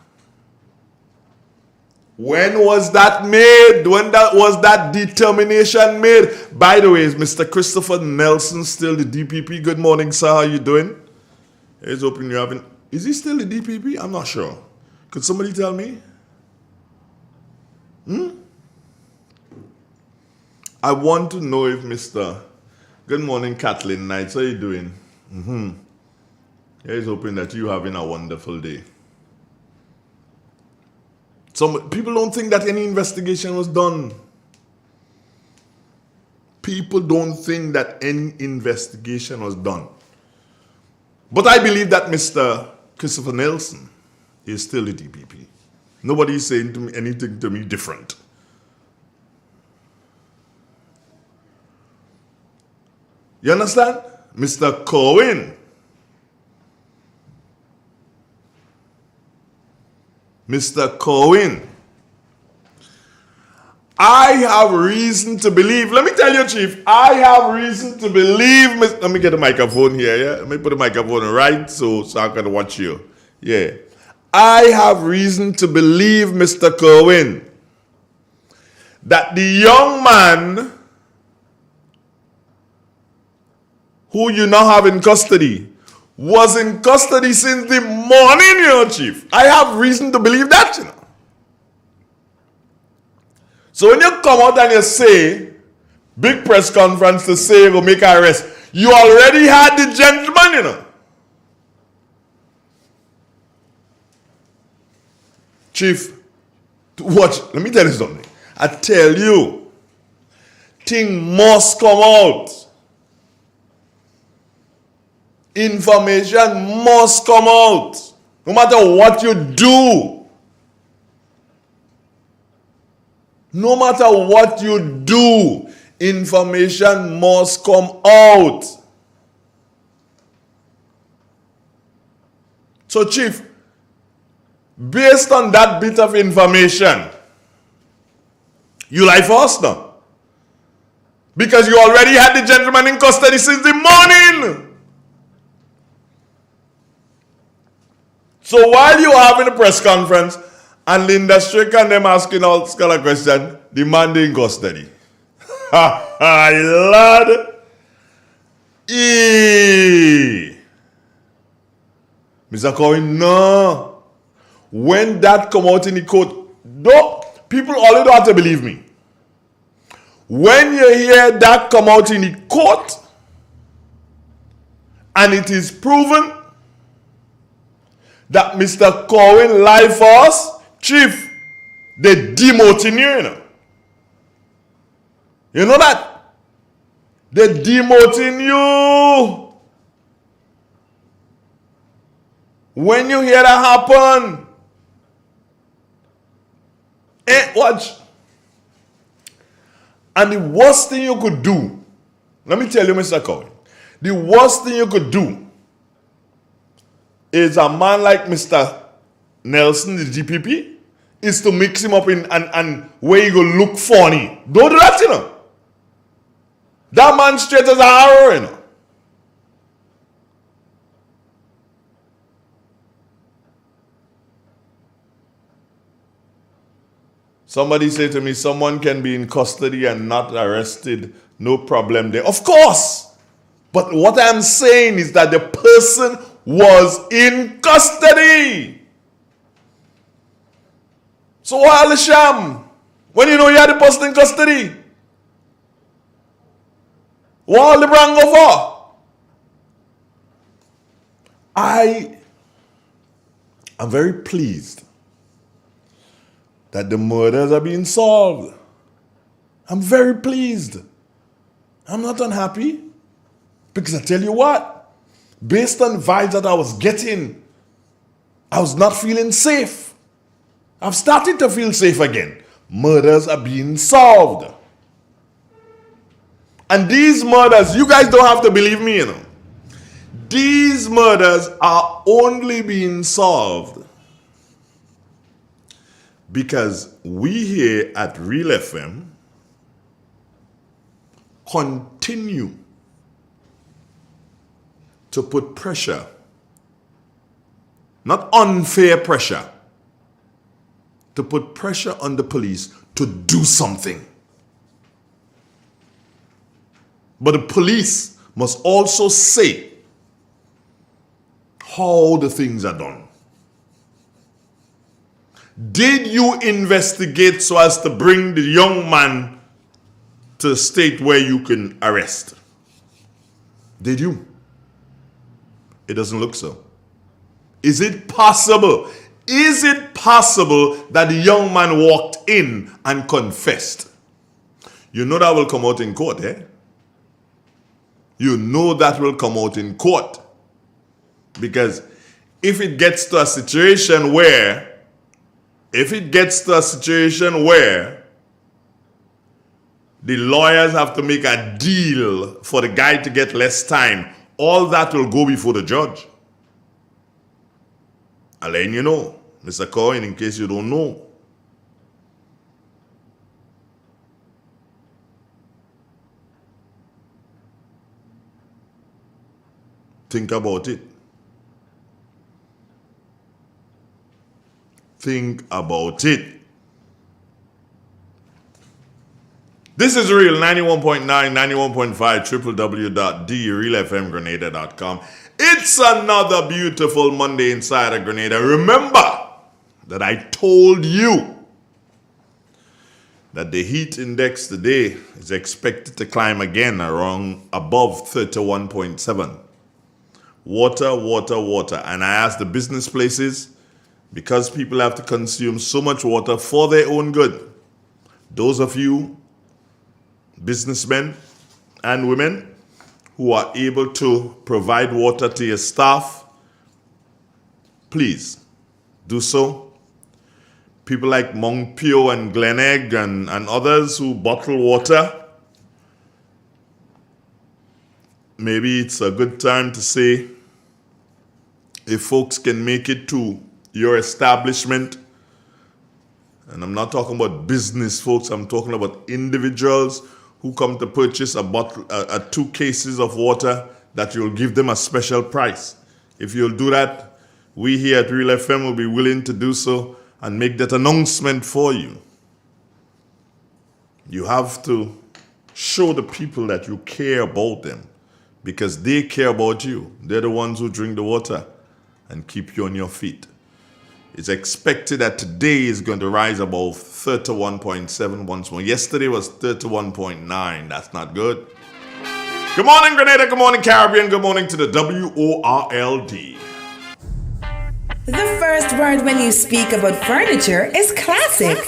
When was that made? When was that determination made? By the way, is Mr. Christopher Nelson still the DPP? Good morning, sir. How you doing? He's hoping you haven't. Is he still the DPP? I'm not sure. Could somebody tell me? I want to know if Mr. Good morning, Kathleen Knights. How you doing? He's hoping that you're having a wonderful day. Some people don't think that any investigation was done. People don't think that any investigation was done. But I believe that Mr. Christopher Nelson is still the DPP. Nobody is saying to me anything to me different. You understand? Mr. Cohen Mr. Cohen, I have reason to believe, let me tell you, Chief, I have reason to believe, let me get the microphone here, yeah? Let me put the microphone right so I can watch you. Yeah. I have reason to believe, Mr. Cohen, that the young man who you now have in custody was in custody since the morning, you know, Chief. I have reason to believe that, you know. So when you come out and you say, big press conference to say you go make an arrest, you already had the gentleman, you know. Chief, watch, let me tell you something. I tell you, thing must come out. Information must come out. No matter what you do. No matter what you do, information must come out. So, Chief, based on that bit of information, you lie for us now. Because you already had the gentleman in custody since the morning. So while you are having a press conference and Linda Strick and them asking all scholar questions, the man in custody. Ha ha, lad. Mr. Cohen, no. When that come out in the court, no, people already don't have to believe me. When you hear that come out in the court and it is proven that Mr. Cohen lied for us, Chief, they demoting you, you know. You know that? They demoting you. When you hear that happen, watch. And the worst thing you could do, let me tell you, Mr. Cohen, the worst thing you could do is a man like Mr. Nelson, the GPP, is to mix him up in and where you go look funny. Don't do that, you know. That man straight as an arrow, you know. Somebody said to me, someone can be in custody and not arrested, no problem there. Of course. But what I'm saying is that the person was in custody. So why the sham? When you know you had the person in custody? What all the brand go for? I am very pleased that the murders are being solved. I'm very pleased. I'm not unhappy. Because I tell you what, based on vibes that I was getting, I was not feeling safe. I've started to feel safe again. Murders are being solved. And these murders, you guys don't have to believe me, you know. These murders are only being solved because we here at Real FM continue to put pressure, not unfair pressure, to put pressure on the police to do something. But the police must also say how the things are done. Did you investigate so as to bring the young man to a state where you can arrest? Did you? It doesn't look so. Is it possible? Is it possible that the young man walked in and confessed? You know that will come out in court, eh? You know that will come out in court. Because if it gets to a situation where the lawyers have to make a deal for the guy to get less time, all that will go before the judge. I'll let you know. Mr. Cohen, in case you don't know. Think about it. Think about it. This is Real 91.9, 91.5, www.drealfmgrenada.com. It's another beautiful Monday inside of Grenada. Remember that I told you that the heat index today is expected to climb again around above 31.7. Water, water, water. And I asked the business places, because people have to consume so much water for their own good. Those of you businessmen and women who are able to provide water to your staff, please do so. People like Montpio and Glenegg and others who bottle water, maybe it's a good time to say, if folks can make it to your establishment, and I'm not talking about business folks, I'm talking about individuals who come to purchase a bottle, 2 cases of water, that you'll give them a special price. If you'll do that, we here at Real FM will be willing to do so and make that announcement for you. You have to show the people that you care about them, because they care about you. They're the ones who drink the water and keep you on your feet. It's expected that today is going to rise above 31.7 once more. Yesterday was 31.9. That's not good. Good morning, Grenada. Good morning, Caribbean. Good morning to the WORLD. The first word when you speak about furniture is classic.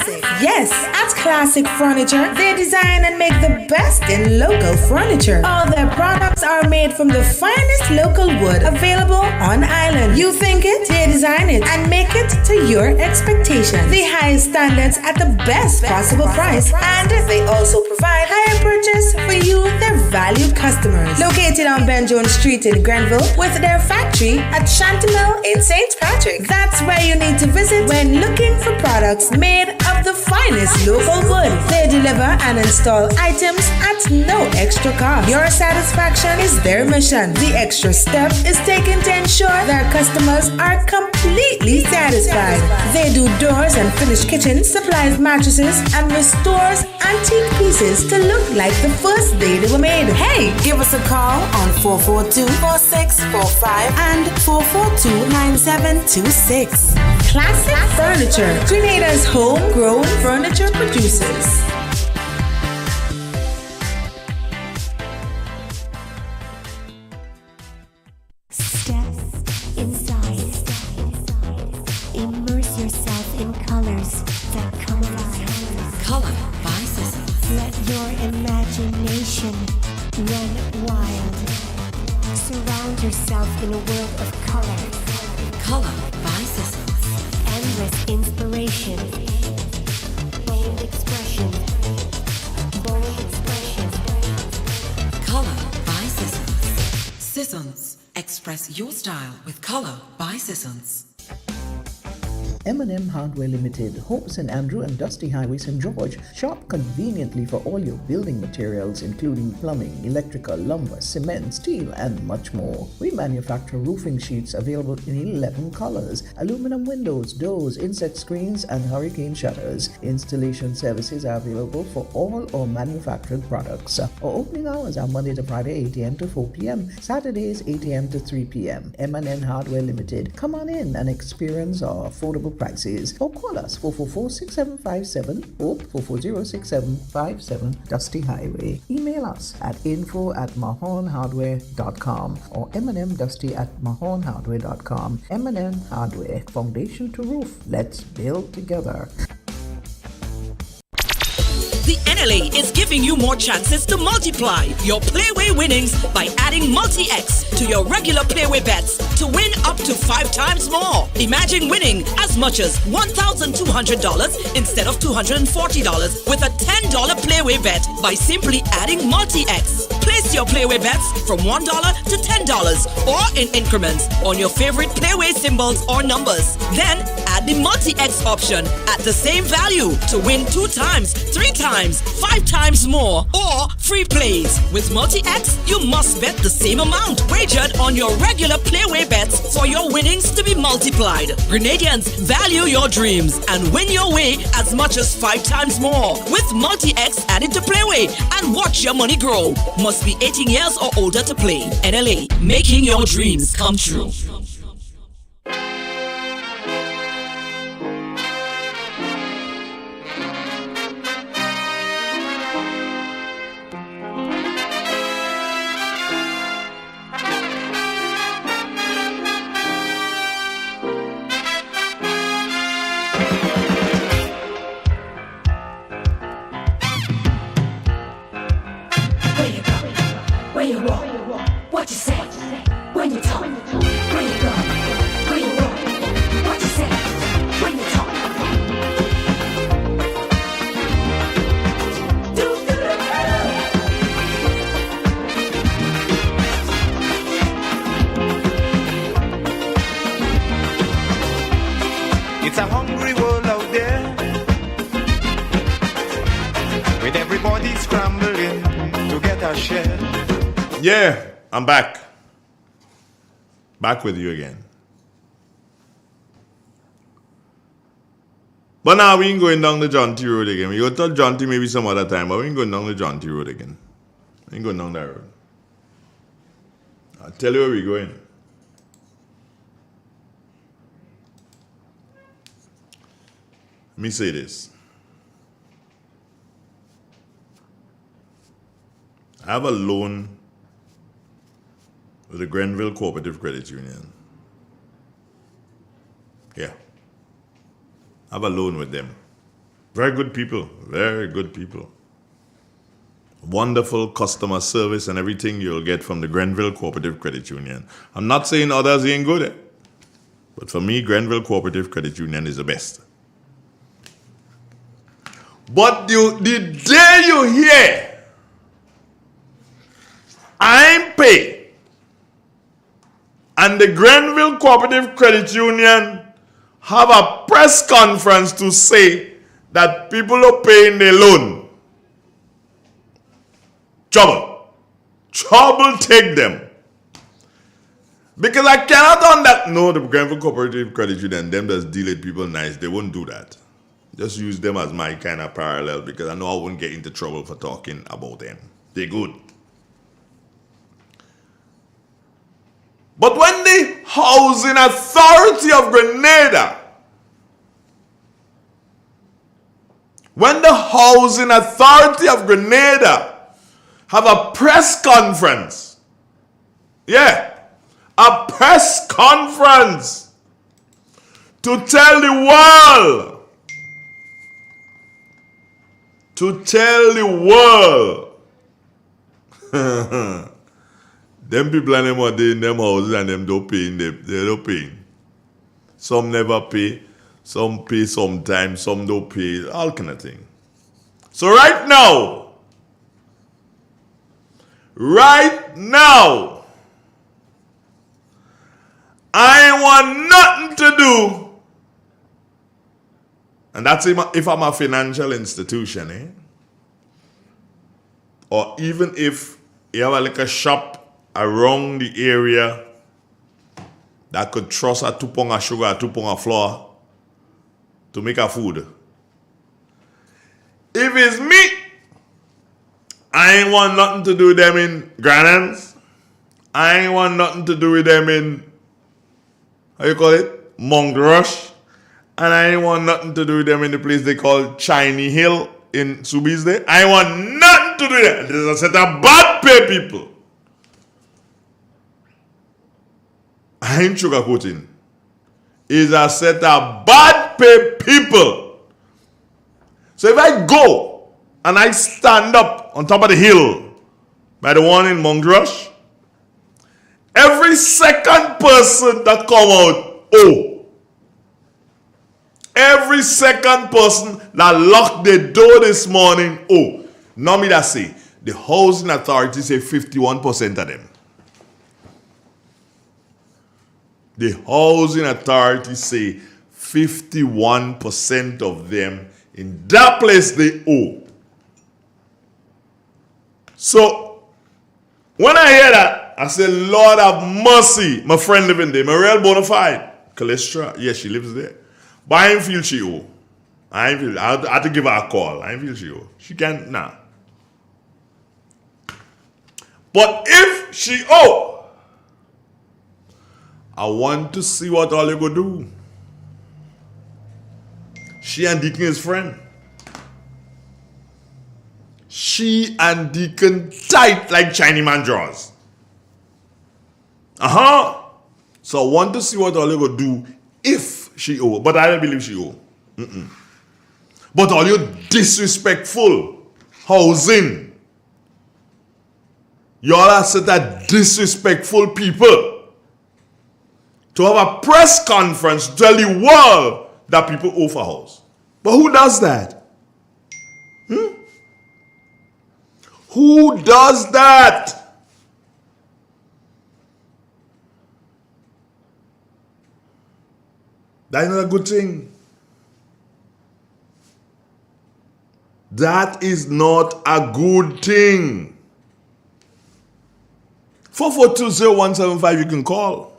Yes, at Classic Furniture, they design and make the best in local furniture. All their products are made from the finest local wood available on island. You think it, they design it and make it to your expectations. The highest standards at the best possible price, and they also provide higher purchase for you, their valued customers. Located on Ben Jones Street in Grenville, with their factory at Chantemille in St. Patrick. That's where you need to visit when looking for products made of the finest local wood. They deliver and install items at no extra cost. Your satisfaction is their mission. The extra step is taken to ensure their customers are completely satisfied. They do doors and finished kitchens, supplies mattresses, and restores antique pieces to look like the first day they were made. Hey, give us a call on 442-4645 and 442-9726. Classic Furniture, Grenada's homegrown furniture producers. Step inside. Immerse yourself in colors that come alive. Color by Sissons. Let your imagination run wild. Surround yourself in a world of color. Color by Sissons. Endless inspiration. Bold expression. Bold expression. Color by Sissons. Sissons. Express your style with Color by Sissons. M&M Hardware Limited, Hope St. Andrew and Dusty Highway St. George. Shop conveniently for all your building materials including plumbing, electrical, lumber, cement, steel and much more. We manufacture roofing sheets available in 11 colors, aluminum windows, doors, insect screens and hurricane shutters. Installation services are available for all our manufactured products. Our opening hours are Monday to Friday 8 a.m. to 4 p.m., Saturdays 8 a.m. to 3 p.m. M&M Hardware Limited. Come on in and experience our affordable prices, or call us 444-6757 or 440-6757 Dusty Highway. Email us at info@mahonhardware.com or mnmdusty@mahonhardware.com. M&M Hardware, foundation to roof. Let's build together. The NLA is giving you more chances to multiply your Playway winnings by adding Multi-X to your regular Playway bets to win up to 5 times more. Imagine winning as much as $1,200 instead of $240 with a $10 Playway bet by simply adding Multi-X. Place your Playway bets from $1 to $10 or in increments on your favorite Playway symbols or numbers. Then add add the multi-X option at the same value to win 2 times, 3 times, 5 times more, or free plays. With multi-X, you must bet the same amount wagered on your regular playway bets for your winnings to be multiplied. Grenadians, value your dreams and win your way as much as 5 times more with multi-X added to playway and watch your money grow. Must be 18 years or older to play. NLA, making your dreams come true. Where you walk, what you say, when you talk, where you go, where you walk, what you say, when you talk. It's a hungry world out there, with everybody scrambling to get a share. Yeah, I'm back. Back with you again. But now we ain't going down the John T Road again. We go tell John T maybe some other time, but we ain't going down the John T Road again. We ain't going down that road. I'll tell you where we're going. Let me say this. I have a loan with the Grenville Cooperative Credit Union. Yeah. I have a loan with them. Very good people. Very good people. Wonderful customer service and everything you'll get from the Grenville Cooperative Credit Union. I'm not saying others ain't good, but for me, Grenville Cooperative Credit Union is the best. But the day you hear, I'm paid, and the Grenville Cooperative Credit Union have a press conference to say that people are paying their loan. Trouble take them. Because I cannot on that. No, the Grenville Cooperative Credit Union, them just deal with people nice. They won't do that. Just use them as my kind of parallel because I know I won't get into trouble for talking about them. They're good. But when the Housing Authority of Grenada, have a press conference, a press conference to tell the world, them people and them are in them houses and them don't pay, they don't pay. Some never pay, some pay sometimes, some don't pay, all kind of thing. So right now, I ain't want nothing to do, and that's if I'm a financial institution, or even if you have like a shop around the area that could trust a 2 pound of sugar, a 2 pound of flour to make a food. If it's me, I ain't want nothing to do with them in Granans. I ain't want nothing to do with them in, Montrush. And I ain't want nothing to do with them in the place they call Chinese Hill in Subisde. I ain't want nothing to do with that. There's a set of bad pay people. I ain't sugarcoating. It's a set of bad pay people. So if I go and I stand up on top of the hill by the one in Montrush, every second person that come out, every second person that locked the door this morning, now me that say, the housing authority say 51% of them. The housing authority say 51% of them in that place they owe. So when I hear that, I say, Lord have mercy. My friend living there, my real bona fide. Calestra, yes, she lives there. But I ain't feel she owe. I had to give her a call. I ain't feel she owe. She can't, nah. But if she owe, I want to see what all you go do. She and Deacon is friend. She and Deacon tight like Chinese man draws. So I want to see what all you go do if she owe. But I don't believe she owe. But all you disrespectful housing. Y'all are such a disrespectful people to have a press conference to tell the world that people owe for house. But who does that? Who does that? That is not a good thing. That is not a good thing. 4420175 you can call.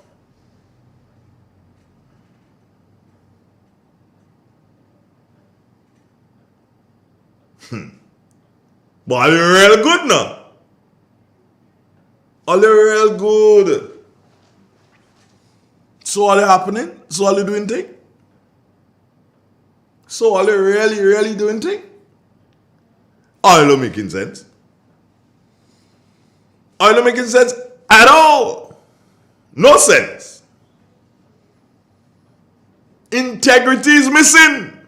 But are you real good now? Are you real good? So are they happening? So are they doing thing? So are they really doing thing? Are they making sense? Are they making sense at all? No sense. Integrity is missing.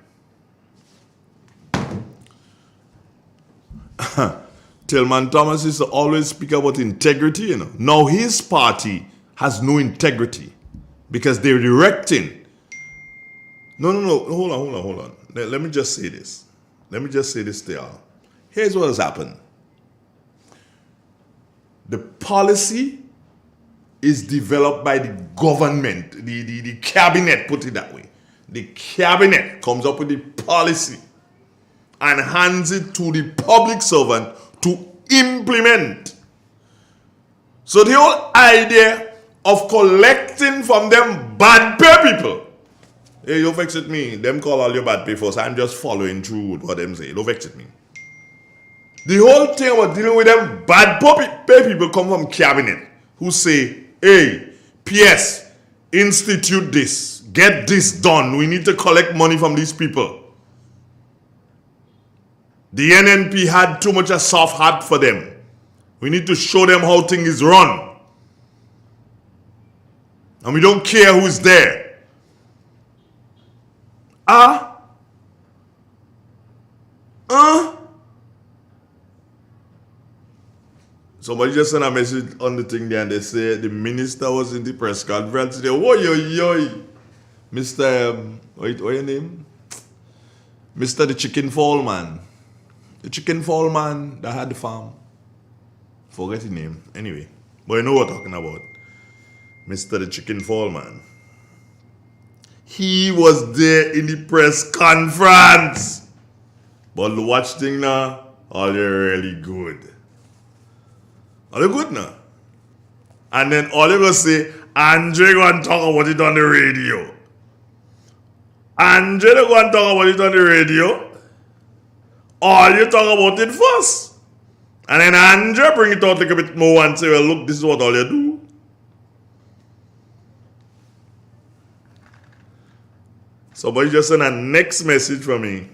Tillman Thomas used to always speak about integrity, you know. Now his party has no integrity because they're directing. No. Hold on. Let me just say this. To y'all. Here's what has happened. The policy is developed by the government, the cabinet, put it that way. The cabinet comes up with the policy and hands it to the public servant to implement. So the whole idea of collecting from them bad pay people. Hey, you vex with me. Them call all your bad pay first. I'm just following through with what them say. Don't vex with me. The whole thing about dealing with them bad pay people come from cabinet who say, hey, PS, institute this. Get this done. We need to collect money from these people. The NNP had too much a soft heart for them. We need to show them how things is run. And we don't care who's there. Somebody just sent a message on the thing there and they say the minister was in the press conference today. Mr. What your name? Mr. the Chicken Fall Man. The Chicken Fall Man that had the farm. Forget his name. Anyway. But you know what I'm talking about. Mr. the Chicken Fall Man. He was there in the press conference. But the watch thing now, all they're really good. All they good now. And then all they gonna say, Andre gonna talk about it on the radio. Andre gonna talk about it on the radio. All you talk about it first. And then Andre bring it out like a bit more and say, well, look, this is what all you do. Somebody just sent a next message from me.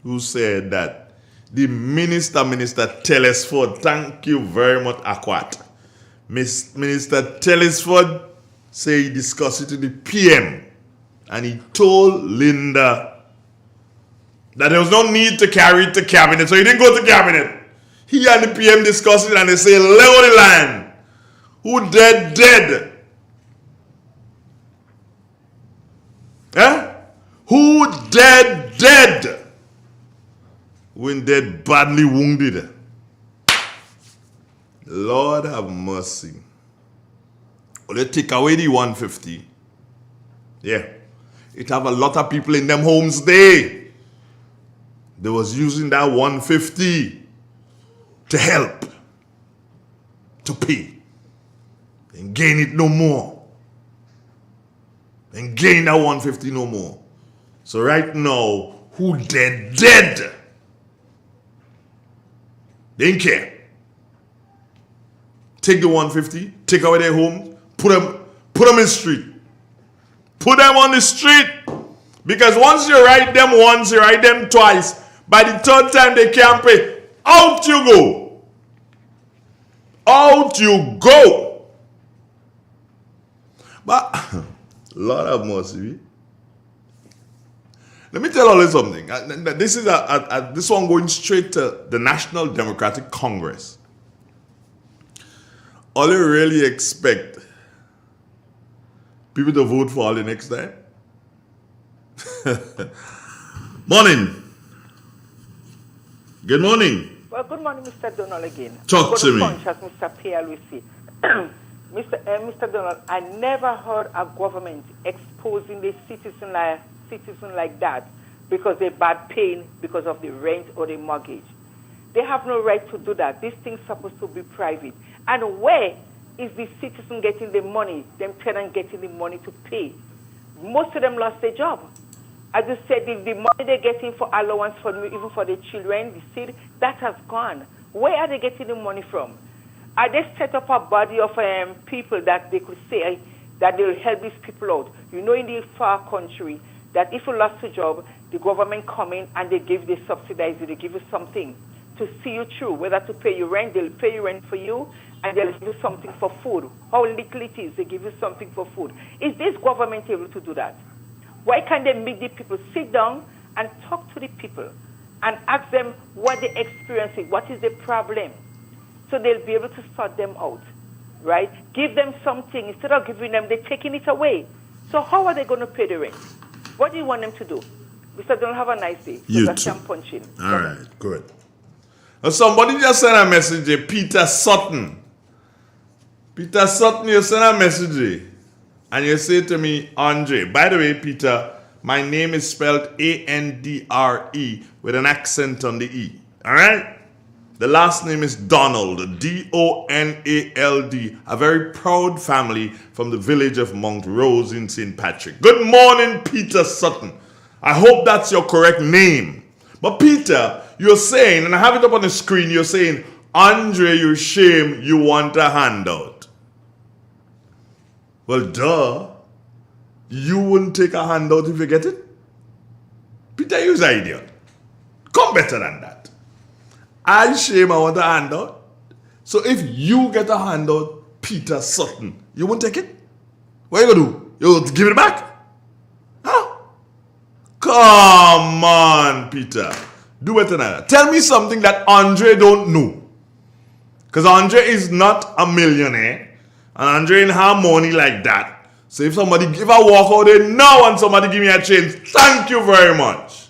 Who said that the Minister Telesford, thank you very much, Akwat. Minister Telesford say he discussed it to the PM and he told Linda that there was no need to carry it to cabinet, so he didn't go to cabinet. He and the PM discussed it and they say, level the line. Who dead? Who dead? When dead badly wounded. Lord have mercy. or they take away the 150, yeah, it have a lot of people in them homes there. They was using that 150 to help, to pay. And gain it no more. And gain that 150 no more. So right now, who dead? They didn't care. Take the 150, take away their home, put them in the street. Put them on the street. Because once you write them once, you write them twice. By the third time they can't pay. Out you go. Out you go. But Lord have mercy. Let me tell you something. This is this one going straight to the National Democratic Congress. All you really expect people to vote for all the next time? Morning. Good morning. Well, good morning, Mr. Donald again. Talk to me. As Mr. PLC. Mr. Donald, I never heard a government exposing the citizen like that because they're bad paying because of the rent or the mortgage. They have no right to do that. These things are supposed to be private. And where is the citizen getting the money, them tenants getting the money to pay? Most of them lost their job. As you said, the money they're getting for allowance, even for the children, the city, that has gone. Where are they getting the money from? Are they set up a body of people that they could say that they'll help these people out? You know, in the far country, that if you lost your job, the government come in and they subsidize you, they give you something to see you through, whether to pay your rent, they'll pay your rent for you, and they'll give you something for food. How little it is, they give you something for food. Is this government able to do that? Why can't they make the people sit down and talk to the people and ask them what they're experiencing, what is the problem, so they'll be able to sort them out, right? Give them something. Instead of giving them, they're taking it away. So how are they going to pay the rent? What do you want them to do? Mr. Don't have a nice day. You too. All right, good. Somebody just sent a message, Peter Sutton. Peter Sutton, you sent a message, and you say to me, Andre, by the way, Peter, my name is spelled Andre with an accent on the E. All right? The last name is Donald, D-O-N-A-L-D, a very proud family from the village of Mount Rose in St. Patrick. Good morning, Peter Sutton. I hope that's your correct name. But Peter, you're saying, and I have it up on the screen, you're saying, Andre, you shame, you want a handout. Well, duh. You wouldn't take a handout if you get it? Peter, you're an idiot. Come better than that. I shame, I want a handout. So if you get a handout, Peter Sutton, you won't take it? What are you going to do? You'll give it back? Huh? Come on, Peter. Do better than that. Tell me something that Andre don't know. Because Andre is not a millionaire. And Andre ain't have money like that. So if I walk out there now and somebody give me a change, thank you very much.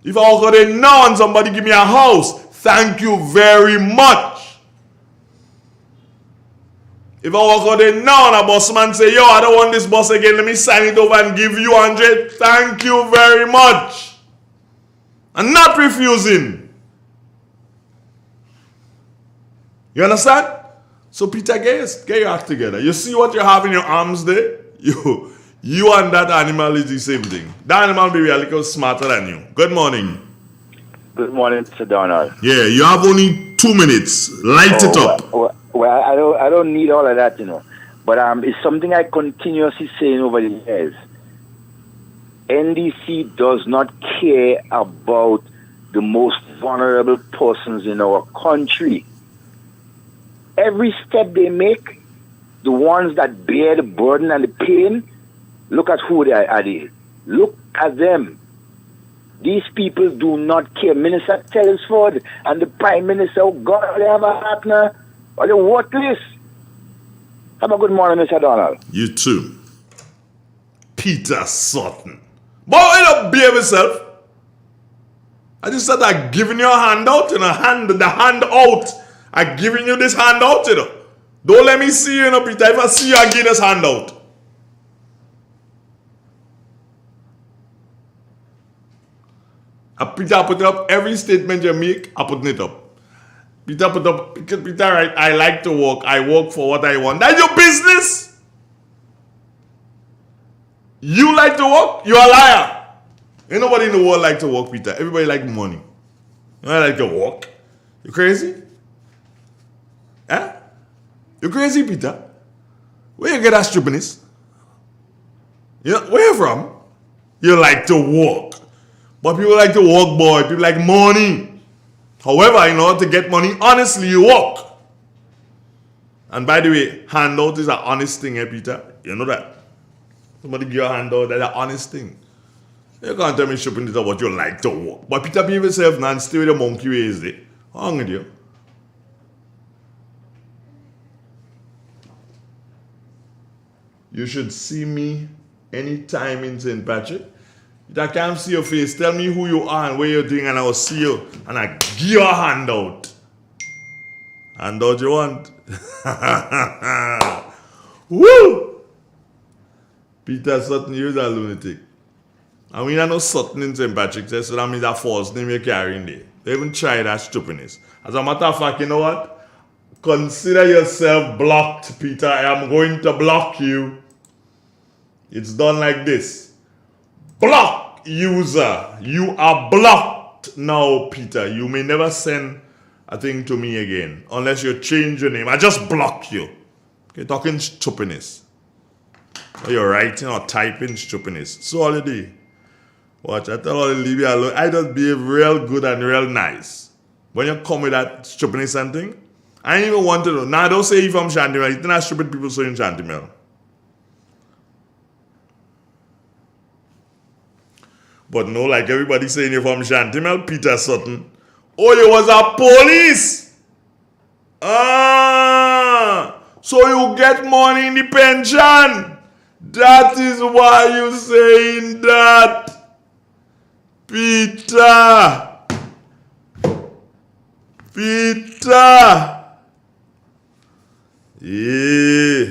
If I walk out there now and somebody give me a house, thank you very much. If I walk out there now and a busman say, yo, I don't want this bus again, let me sign it over and give you 100, thank you very much. I'm not refusing. You understand? So Peter, get your act together. You see what you have in your arms there? You and that animal is the same thing. That animal may be a little smarter than you. Good morning. Good morning, Mr. Donald. Yeah, you have only 2 minutes. Light it up. Well, I don't need all of that, you know. But it's something I continuously saying over the years. NDC does not care about the most vulnerable persons in our country. Every step they make, the ones that bear the burden and the pain, look at who they are. Look at them. These people do not care. Minister Telesford and the Prime Minister, oh God, they have a partner. Are they worthless? Have a good morning, Mr. Donald. You too. Peter Sutton. Boy, you don't behave yourself. I just said I'm giving you a handout, you know, the handout. I'm giving you this handout, you know. Don't let me see you, Peter. If I see you, I give this handout. Peter, I put it up. Every statement you make, I put it up. Peter put up, Peter, right? I like to work. I work for what I want. That's your business. You like to work? You're a liar. Ain't nobody in the world like to work, Peter. Everybody like money. You don't like to work. You crazy? Huh? You crazy, Peter? Where you get that stupidness? Where you from? You like to work. But people like to work, boy. People like money. However, in order to get money, honestly, you work. And by the way, handout is an honest thing, Peter? You know that? Somebody give you a handout, that's an honest thing. You can't tell me shopping is what you like to work. But Peter, behave yourself now and stay with the monkey ways there. How long with you? You should see me anytime in St. Patrick. If I can't see your face, tell me who you are and where you're doing, and I will see you. And I give you a handout. Handout you want? Woo! Peter Sutton, you're a lunatic. I mean, I know Sutton in St. Patrick's, so that means that false name you're carrying there. They even try that stupidness. As a matter of fact, you know what? Consider yourself blocked, Peter. I am going to block you. It's done like this. Block user. You are blocked now, Peter. You may never send a thing to me again unless you change your name. I just block you. You're talking stupidness. Or you're writing or typing stupidness. So all you do. Watch, I tell all you leave you alone. I just behave real good and real nice. When you come with that stupidness and thing, I ain't even want to know. Now, don't say you from Shantimel. You think that stupid people say in Shantimel. But no, like everybody saying you're from Shantimel, Peter Sutton. Oh, you was a police. So you get money in the pension. That is why you saying that. Peter. Yeah.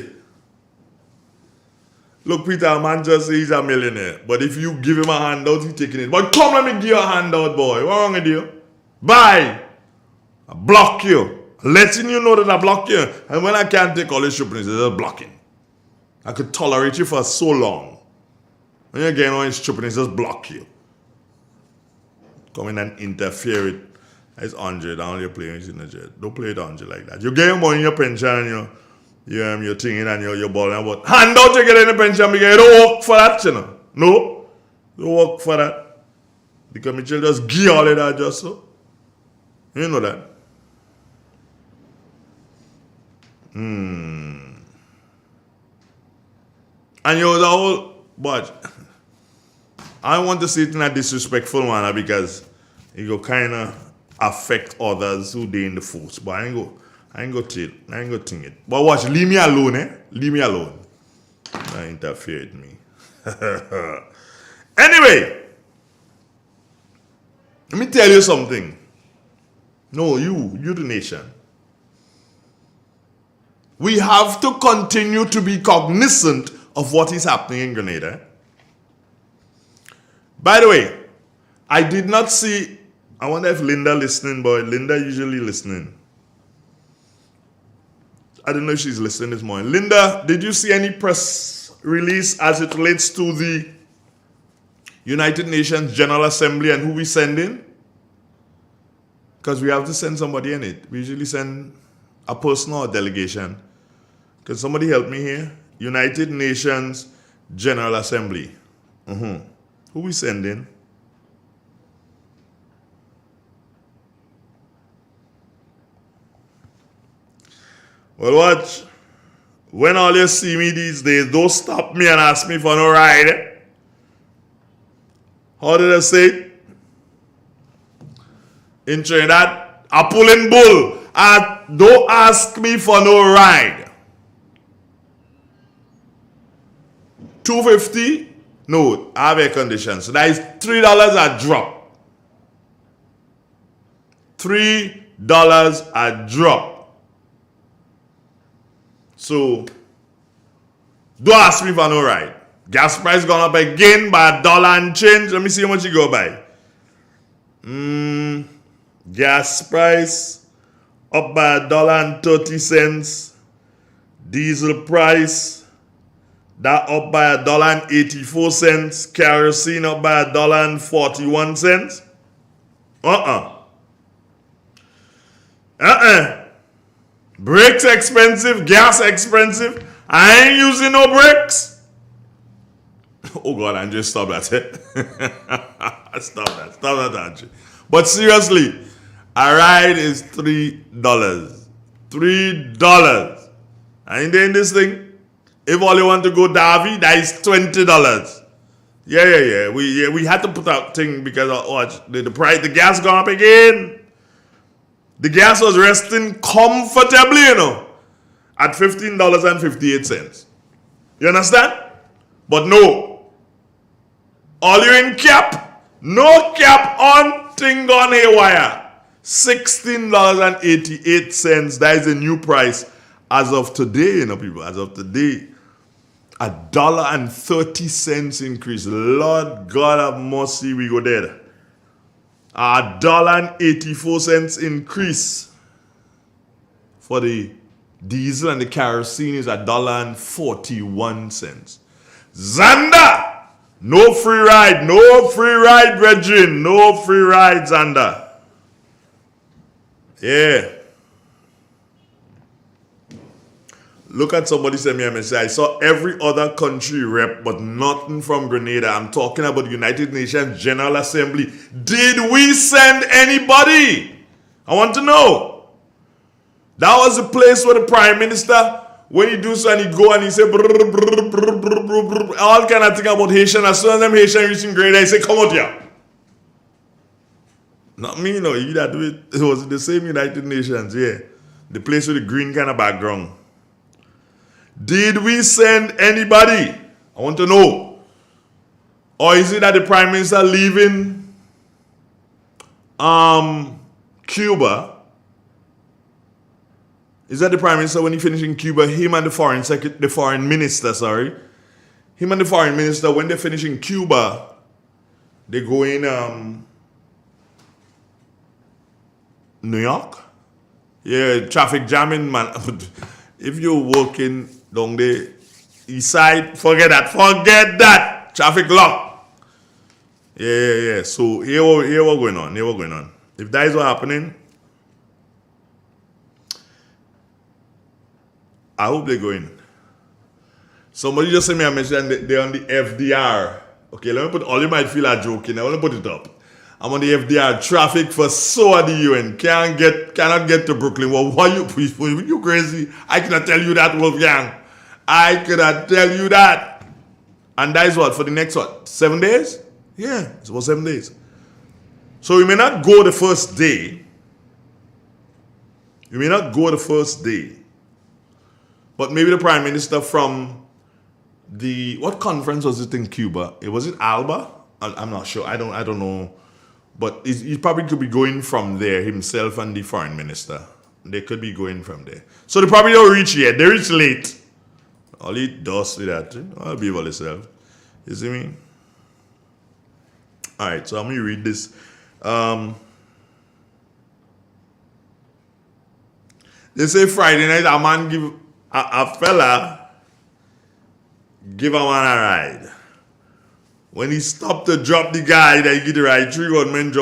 Look, Peter, a man just say he's a millionaire. But if you give him a handout, he's taking it. But come, let me give you a handout, boy. What's wrong with you? Bye. I block you. Letting you know that I block you. And when I can't take all this stupidness, it's just blocking. I could tolerate you for so long. When you're getting all this stupidness, just block you. Come in and interfere with. It's 100. I only play with in the jet. Don't play it 100 like that. You get money in your pension and you're thinking and you're balling about. Handout you get in the pension because you don't work for that, you know. No. Don't work for that. Because Mitchell just give all of that just so. You know that. And you're the whole, but I want to say it in a disrespectful manner because it will kind of affect others who they in the force. But I ain't go think it. But watch, leave me alone, eh? Leave me alone. Don't interfere with me. Anyway, let me tell you something. No, you the nation. We have to continue to be cognizant of what is happening in Grenada. By the way, I did not see, I wonder if Linda listening, but Linda usually listening. I don't know if she's listening this morning. Linda, did you see any press release as it relates to the United Nations General Assembly and who we send in? Because we have to send somebody in it. We usually send a person or a delegation. Can somebody help me here? United Nations General Assembly. Who we send in? Well, watch. When all you see me these days, don't stop me and ask me for no ride. How did I say it? In Trinidad, a pulling bull. Don't ask me for no ride. 250? No, I have air conditions. So that is $3 a drop. $3 a drop. So, don't ask me if I know right. Gas price gone up again by $1 and change. Let me see how much you go by. Gas price up by $1.30. Diesel price that up by $1.84. Kerosene up by $1.41. Brakes expensive, gas expensive. I ain't using no brakes. Oh God, Andrew, stop that. Stop that, Andrew. But seriously, a ride is $3. $3. I ain't doing this thing. If all you want to go Davy, that is $20. Yeah. We had to put out thing because the price, the gas gone up again. The gas was resting comfortably, at $15.58. You understand? But no. All you in cap, no cap on thing gone haywire. $16.88. That is a new price as of today, people. As of today. $1.30 increase. Lord God have mercy, we go there. $1.84 increase for the diesel, and the kerosene is $1.41. Xander, no free ride, brethren, no free ride, Xander. Yeah. Look at somebody send me a message. I saw every other country rep, but nothing from Grenada. I'm talking about the United Nations General Assembly. Did we send anybody? I want to know. That was the place where the Prime Minister, when he do so and he go and he say, all kind of thing about Haitian. As soon as them Haitian reaching Grenada, he say, come out here. Not me, he that do it. It was the same United Nations, yeah. The place with the green kind of background. Did we send anybody? I want to know. Or is it that the Prime Minister leaving Cuba? Is that the Prime Minister when he finished in Cuba, him and the foreign minister, him and the foreign minister, when they finish in Cuba, they go in New York? Yeah, traffic jamming, man. If you're working down the east side, forget that. Traffic lock. Yeah. So here what going on. If that is what happening, I hope they're going. Somebody just sent me a message and they're on the FDR. Okay, let me put, all you might feel like joking. I want to put it up. I'm on the FDR. Traffic for so at the UN. Cannot get to Brooklyn. Well, why you crazy? I cannot tell you that, Wolfgang. I cannot tell you that. And that is what? For the next 7 days? Yeah, it's about 7 days. So we may not go the first day. But maybe the Prime Minister from what conference was it in Cuba? Was it Alba? I'm not sure. I don't know. But he probably could be going from there, himself and the foreign minister. They could be going from there. So they probably don't reach yet. They reach late. All he does with that, I'll be able to. You see me? All right, so I'm going to read this. They say Friday night, a man give a fella give a man a ride. When he stopped to drop the guy that he get the ride, 3 gunmen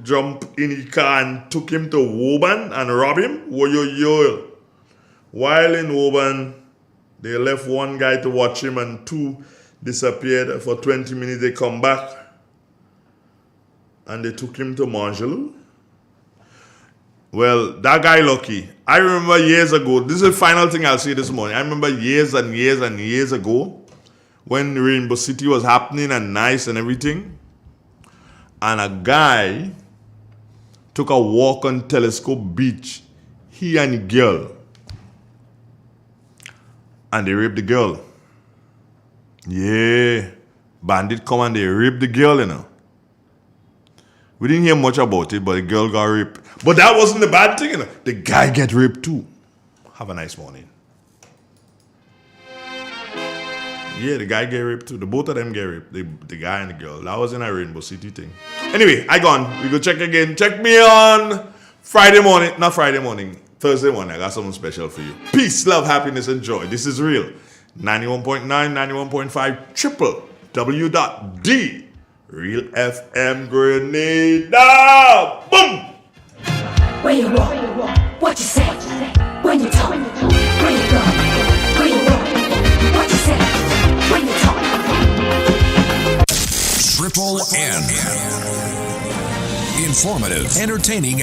jump in his car and took him to Woburn and rob him. Yo. While in Woburn, they left 1 guy to watch him and 2 disappeared. For 20 minutes, they come back and they took him to Marshall. Well, that guy lucky. I remember years ago, this is the final thing I'll say this morning. I remember years and years ago, when Rainbow City was happening and nice and everything, and a guy took a walk on Telescope Beach, he and a girl, and they raped the girl. Yeah, bandit come and they raped the girl, We didn't hear much about it, but the girl got raped. But that wasn't the bad thing, The guy get raped too. Have a nice morning. Yeah, the guy get raped too. The both of them get raped. The guy and the girl. That was in a Rainbow City thing. Anyway, I gone. We go check again. Check me on Friday morning. Not Friday morning. Thursday morning. I got something special for you. Peace, love, happiness, and joy. This is real. 91.9, 91.5, triple W.D. Real FM Grenada. Boom! Where you walk, what you say, when you talk, where you go, where you walk, what you say, when you talk. Triple N. Informative, entertaining,